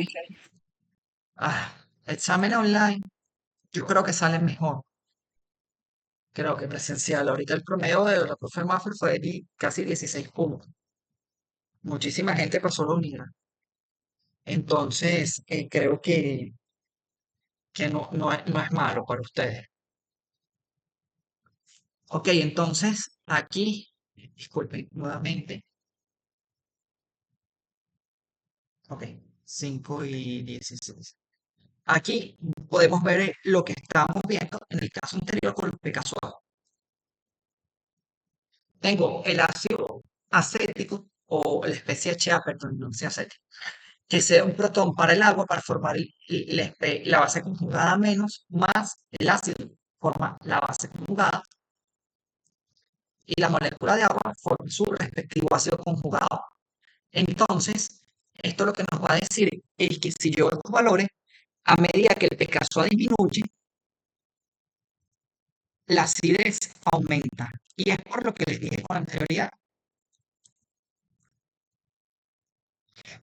Speaker 1: Examen online, yo creo que sale mejor. Creo que presencial. Ahorita el promedio de la profe Maffer fue de casi 16 puntos. Muchísima gente pasó la unidad. Entonces, creo que no es malo para ustedes. Ok, entonces aquí, disculpen nuevamente. Ok, 5 y 16. Aquí podemos ver lo que estábamos viendo en el caso anterior con el P casual. Tengo el ácido acético o la especie HA, perdón, no sea acético, que sea un protón para el agua para formar la base conjugada menos, más el ácido forma la base conjugada y la molécula de agua forma su respectivo ácido conjugado. Entonces, esto lo que nos va a decir es que si yo estos valores, a medida que el pKa disminuye, la acidez aumenta. Y es por lo que les dije con anterioridad.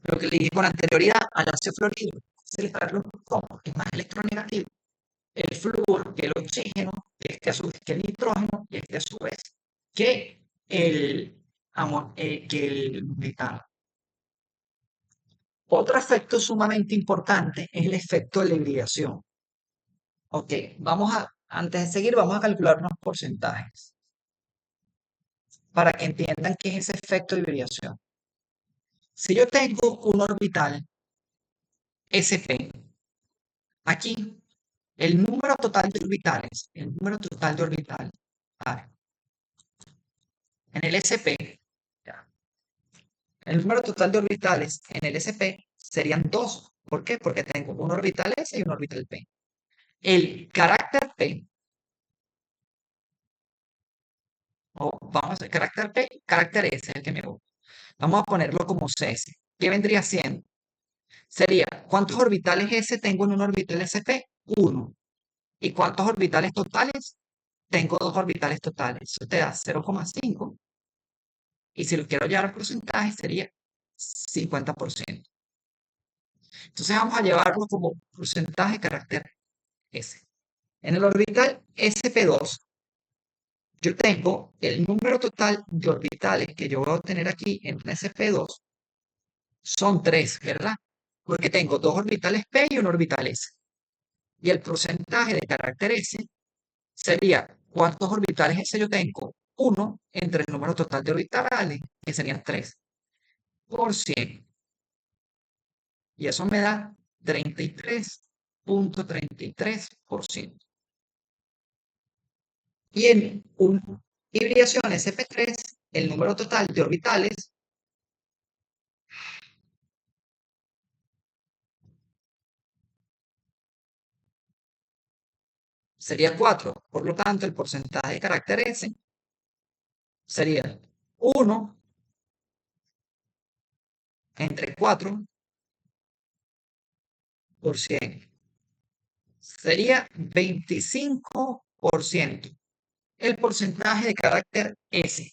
Speaker 1: Lo que les dije con anterioridad al ácido fluorhídrico, separar los compuestos, que es más electronegativo, el flúor, que el oxígeno, este a su vez que el nitrógeno, y este a su vez que el metano. Otro efecto sumamente importante es el efecto de la hibridación. Ok, antes de seguir, vamos a calcular unos porcentajes para que entiendan qué es ese efecto de hibridación. Si yo tengo un orbital sp, aquí el número total de orbitales, a ver, en el sp, el número total de orbitales en el sp serían 2. ¿Por qué? Porque tengo un orbital s y un orbital p. El carácter p, o vamos a hacer carácter p, carácter s, el que me gusta. Vamos a ponerlo como cs. ¿Qué vendría siendo? Sería, ¿cuántos orbitales S tengo en un orbital SP? 1. ¿Y cuántos orbitales totales? Tengo 2 orbitales totales. Eso te da 0,5. Y si lo quiero llevar a porcentaje, sería 50%. Entonces vamos a llevarlo como porcentaje carácter S. En el orbital SP2, yo tengo el número total de orbitales que yo voy a obtener aquí en SP2. Son 3, ¿verdad? Porque tengo 2 orbitales P y un orbital S. Y el porcentaje de carácter S sería cuántos orbitales S yo tengo. 1 entre el número total de orbitales, que serían 3 por 100. Y eso me da 33,33%. Y en una hibridación sp3, el número total de orbitales sería 4. Por lo tanto, el porcentaje de carácter S sería 1 entre 4 por 100. Sería 25% el porcentaje de carácter S.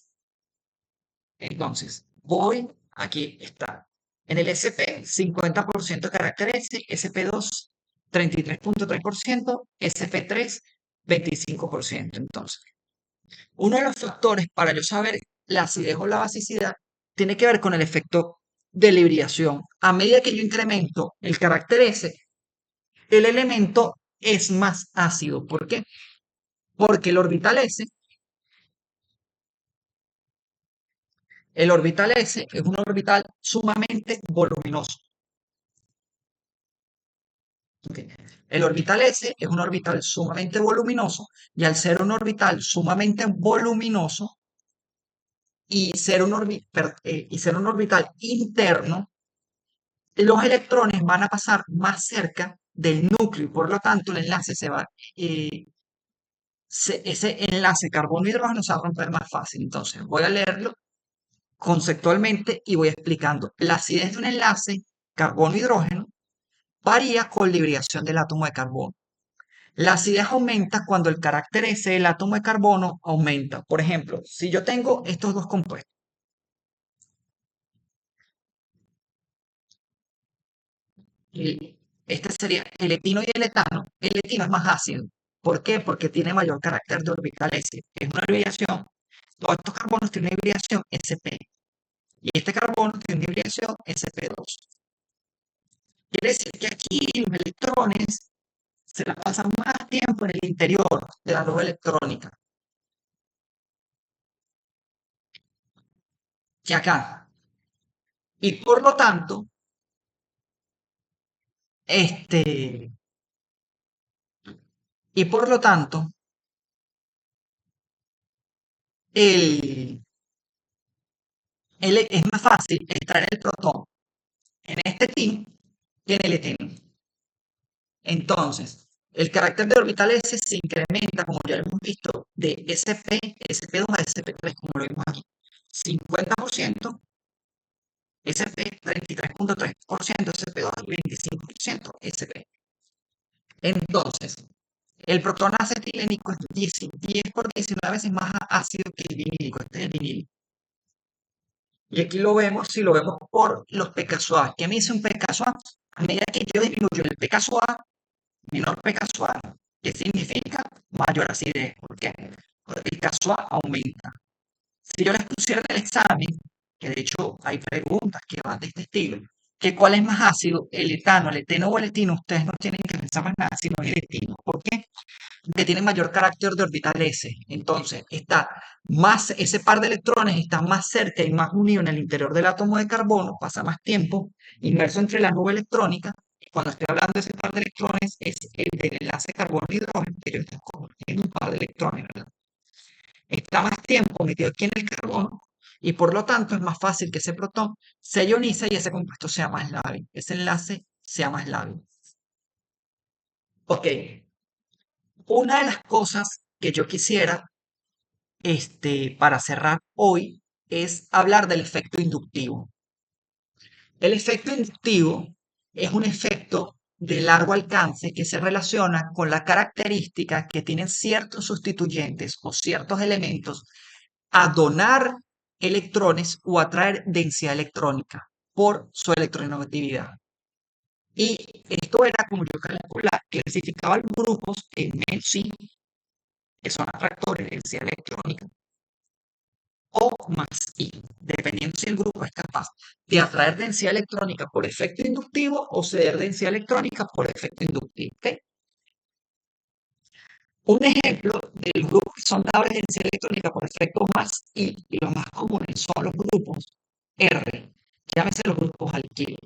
Speaker 1: Entonces, aquí está. En el SP, 50% de carácter S, SP2, 33,3%, SP3, 25%. Entonces, uno de los factores para yo saber la acidez o la basicidad tiene que ver con el efecto de la hibridación. A medida que yo incremento el carácter S, el elemento es más ácido. ¿Por qué? Porque el orbital S es un orbital sumamente voluminoso. ¿Ok? El orbital S es un orbital sumamente voluminoso y al ser un orbital sumamente voluminoso y ser un orbital interno, los electrones van a pasar más cerca del núcleo y por lo tanto el enlace eh, ese enlace carbono-hidrógeno se va a romper más fácil. Entonces voy a leerlo conceptualmente y voy explicando. La acidez de un enlace carbono-hidrógeno varía con la hibridación del átomo de carbono. La acidez aumenta cuando el carácter S del átomo de carbono aumenta. Por ejemplo, si yo tengo estos dos compuestos, este sería el etino y el etano. El etino es más ácido. ¿Por qué? Porque tiene mayor carácter de orbital S. Es una hibridación. Todos estos carbonos tienen una hibridación sp. Y este carbono tiene una hibridación sp2. Quiere decir que aquí los electrones se la pasan más tiempo en el interior de la nube electrónica que acá. Y por lo tanto, este, y por lo tanto, el, es más fácil extraer el protón en este tin que en el eteno. Entonces, el carácter de orbital S se incrementa, como ya lo hemos visto, de sp2 a sp3, como lo vimos aquí. 50%, sp, 33.3%, sp2 y 25% sp. Entonces, el protón acetilénico es 10 por 19 veces más ácido que el vinílico. Este es el vinílico. Y aquí lo vemos, si lo vemos por los pKa. ¿Qué me dice un pKa? A medida que yo disminuyo el pKa, menor pKa. ¿Qué significa? Mayor acidez. ¿Por qué? Porque el pKa aumenta. Si yo les pusiera en el examen, que de hecho hay preguntas que van de este estilo, que cuál es más ácido, el etano, el eteno o el etino, ustedes no tienen que pensar más nada, sino el etino. ¿Por qué? Que tiene mayor carácter de orbital S. Entonces, ese par de electrones está más cerca y más unido en el interior del átomo de carbono, pasa más tiempo inmerso entre la nube electrónica. Y cuando estoy hablando de ese par de electrones, es el del enlace carbono-hidrógeno, que yo estoy cogiendo un par de electrones, ¿verdad? Está más tiempo metido aquí en el carbono y por lo tanto es más fácil que ese protón se ionice y ese compuesto sea más lábil, ese enlace sea más lábil. Ok, una de las cosas que yo quisiera para cerrar hoy es hablar del efecto inductivo. El efecto inductivo es un efecto de largo alcance que se relaciona con la característica que tienen ciertos sustituyentes o ciertos elementos a donar electrones o atraer densidad electrónica por su electronegatividad. Y esto era como yo clasificaba los grupos en menos I, que son atractores de densidad electrónica, o más I, dependiendo si el grupo es capaz de atraer densidad electrónica por efecto inductivo o ceder densidad electrónica por efecto inductivo. ¿Okay? Un ejemplo del grupo que son dables de densidad electrónica por efecto más I, y los más comunes son los grupos R, llámese los grupos alquilos.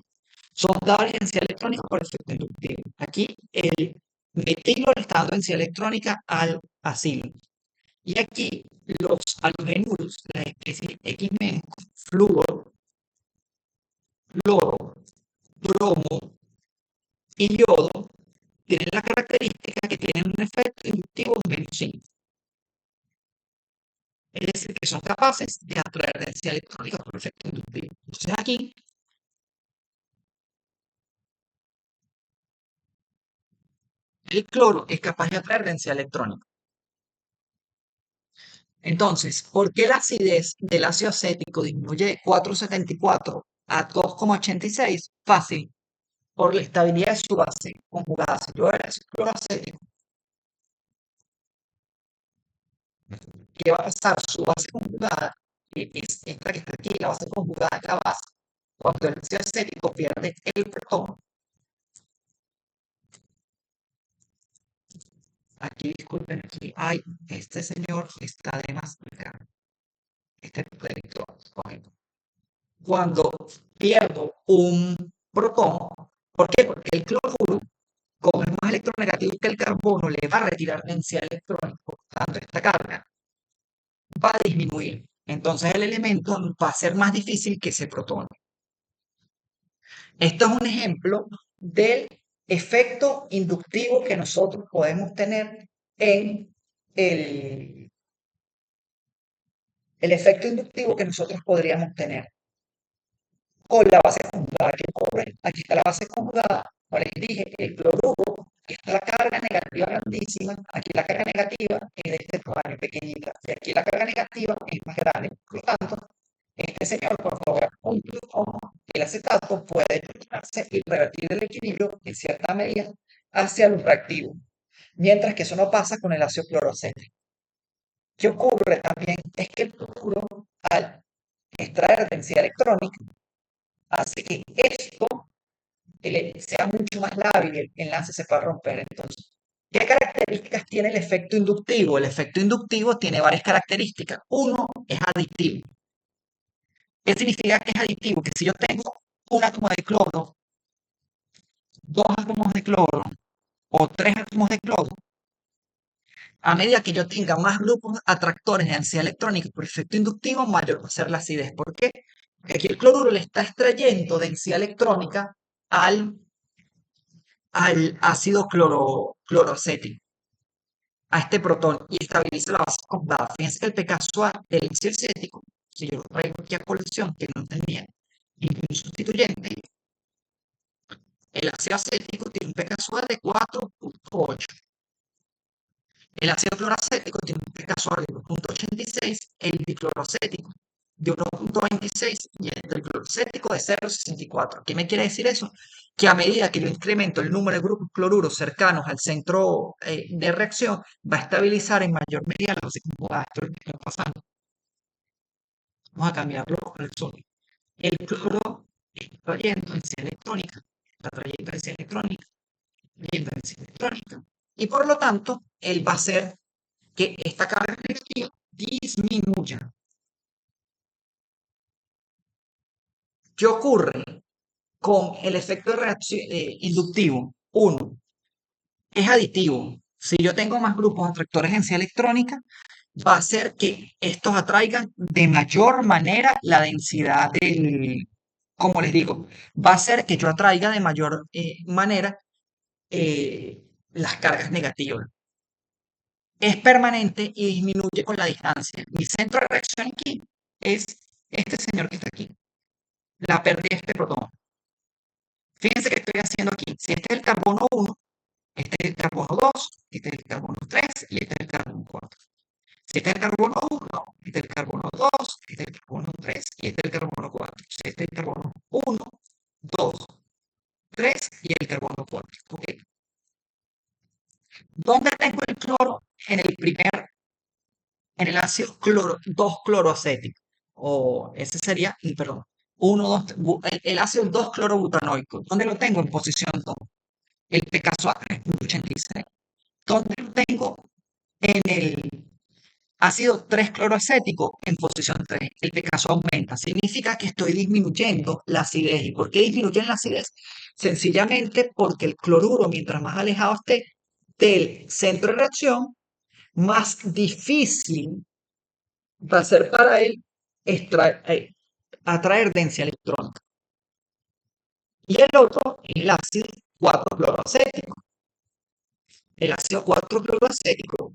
Speaker 1: Son dables de densidad electrónica por efecto inductivo. Aquí el metilo le está dando densidad electrónica al acilo. Y aquí los halogenuros, la especie X-, flúor, cloro, bromo y yodo, tienen la característica que tienen un efecto inductivo menos 5. Es decir, que son capaces de atraer densidad electrónica por efecto inductivo. Entonces aquí el cloro es capaz de atraer densidad electrónica. Entonces, ¿por qué la acidez del ácido acético disminuye de 4,74 a 2,86? Fácil, por la estabilidad de su base conjugada. Si yo era cloroacético, ¿qué va a pasar? Su base conjugada es esta que está aquí, la base conjugada de la base. Cuando el ácido acético pierde el protón, Aquí, disculpen, aquí, ay, este señor está de más acá. Este electrón, por ejemplo. Cuando pierdo un protón, ¿por qué? Porque el cloruro, como es más electronegativo que el carbono, le va a retirar densidad electrónica, por tanto, esta carga va a disminuir. Entonces el elemento va a ser más difícil que se protone. Esto es un ejemplo del efecto inductivo que nosotros podemos tener en el, el efecto inductivo que nosotros podríamos tener con la base conjugada que ocurre. Aquí está la base conjugada, como les dije, el cloruro, aquí está la carga negativa grandísima, aquí la carga negativa es de este tamaño pequeñita, y aquí la carga negativa es más grande. Por lo tanto, este señor, por favor, el acetato puede protonarse y revertir el equilibrio en cierta medida hacia lo reactivo, mientras que eso no pasa con el ácido cloroacético. ¿Qué ocurre también? Es que el cloruro, al extraer densidad electrónica, hace que esto sea mucho más lábil, el enlace se pueda romper. Entonces, ¿qué características tiene el efecto inductivo? El efecto inductivo tiene varias características. Uno es aditivo. ¿Qué significa que es aditivo? Que si yo tengo un átomo de cloro, dos átomos de cloro o tres átomos de cloro, a medida que yo tenga más grupos atractores de densidad electrónica por efecto inductivo, mayor va a ser la acidez. ¿Por qué? Porque aquí el cloruro le está extrayendo densidad electrónica al ácido cloroacético, a este protón, y estabiliza la base conjugada. Fíjense que el pKa del ácido acético, si yo lo traigo aquí a colección, que no tenía ningún sustituyente, el ácido acético tiene un pKa de 4.8. El ácido cloracético tiene un pKa de 2.86, el dicloroacético de 1.26 y el del cloracético de 0.64. ¿Qué me quiere decir eso? Que a medida que yo incremento el número de grupos cloruros cercanos al centro de reacción, va a estabilizar en mayor medida la base conjugada. Esto es lo que está pasando. Vamos a cambiarlo con el sodio. El cloro está trayendo densidad electrónica, está trayendo densidad electrónica, trayendo densidad electrónica. Y por lo tanto, él va a hacer que esta carga negativa disminuya. ¿Qué ocurre con el efecto de reacción inductivo? Uno, es aditivo. Si yo tengo más grupos atractores en densidad electrónica, va a hacer que estos atraigan de mayor manera la densidad del, como les digo, va a hacer que yo atraiga de mayor manera las cargas negativas. Es permanente y disminuye con la distancia. Mi centro de reacción aquí es este señor que está aquí. La pérdida de este protón. Fíjense que estoy haciendo aquí. Si este es el carbono 1, este es el carbono 2, este es el carbono 3 y este es el carbono 4. Si este es el carbono 1, este es el carbono 2, este es el carbono 3 y este es el carbono 4. Si este es el carbono 1, 2, 3 y el carbono 4. ¿Okay? ¿Dónde tengo el cloro? En el ácido 2 cloroacético. O ese sería, perdón, 1, 2, el ácido 2 clorobutanoico. ¿Dónde lo tengo? En posición 2. El pKa 3.86. ¿Dónde lo tengo? En el ácido 3 cloroacético en posición 3. El pKa aumenta. Significa que estoy disminuyendo la acidez. ¿Y por qué disminuye la acidez? Sencillamente porque el cloruro, mientras más alejado esté del centro de reacción, más difícil va a ser para él atraer densidad electrónica. Y el otro es el ácido 4 cloroacético. El ácido 4 cloroacético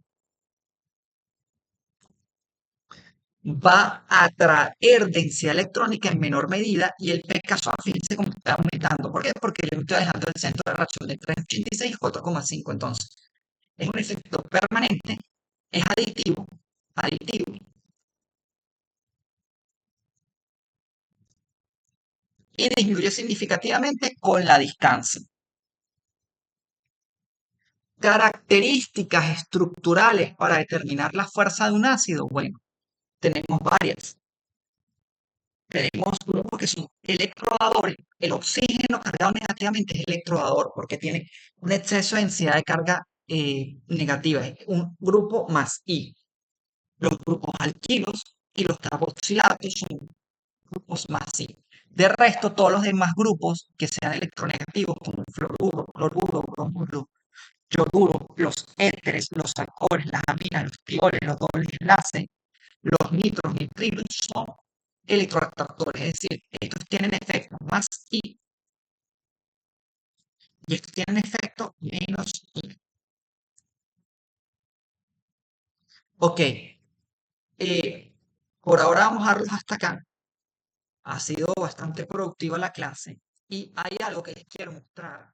Speaker 1: va a atraer densidad electrónica en menor medida y el pKa, fíjense cómo está aumentando. ¿Por qué? Porque le estoy dejando el centro de reacción de 3.86 a 4.5. Entonces, es un efecto permanente, es aditivo, y disminuye significativamente con la distancia. Características estructurales para determinar la fuerza de un ácido. Bueno, tenemos varias. Tenemos grupos que son electrodadores. El oxígeno cargado negativamente es electrodador porque tiene un exceso de densidad de carga negativa, es un grupo más I. Los grupos alquilos y los carboxilatos son grupos más I. De resto, todos los demás grupos que sean electronegativos, como el fluoruro, cloruro, bromuro, yoduro, los éteres, los alcoholes, las aminas, los tioles, los dobles enlaces, los nitros, nitrilos, son electroatractores, es decir, estos tienen efecto más I y estos tienen efecto menos I. Ok, por ahora vamos a dejarlos hasta acá. Ha sido bastante productiva la clase y hay algo que les quiero mostrar.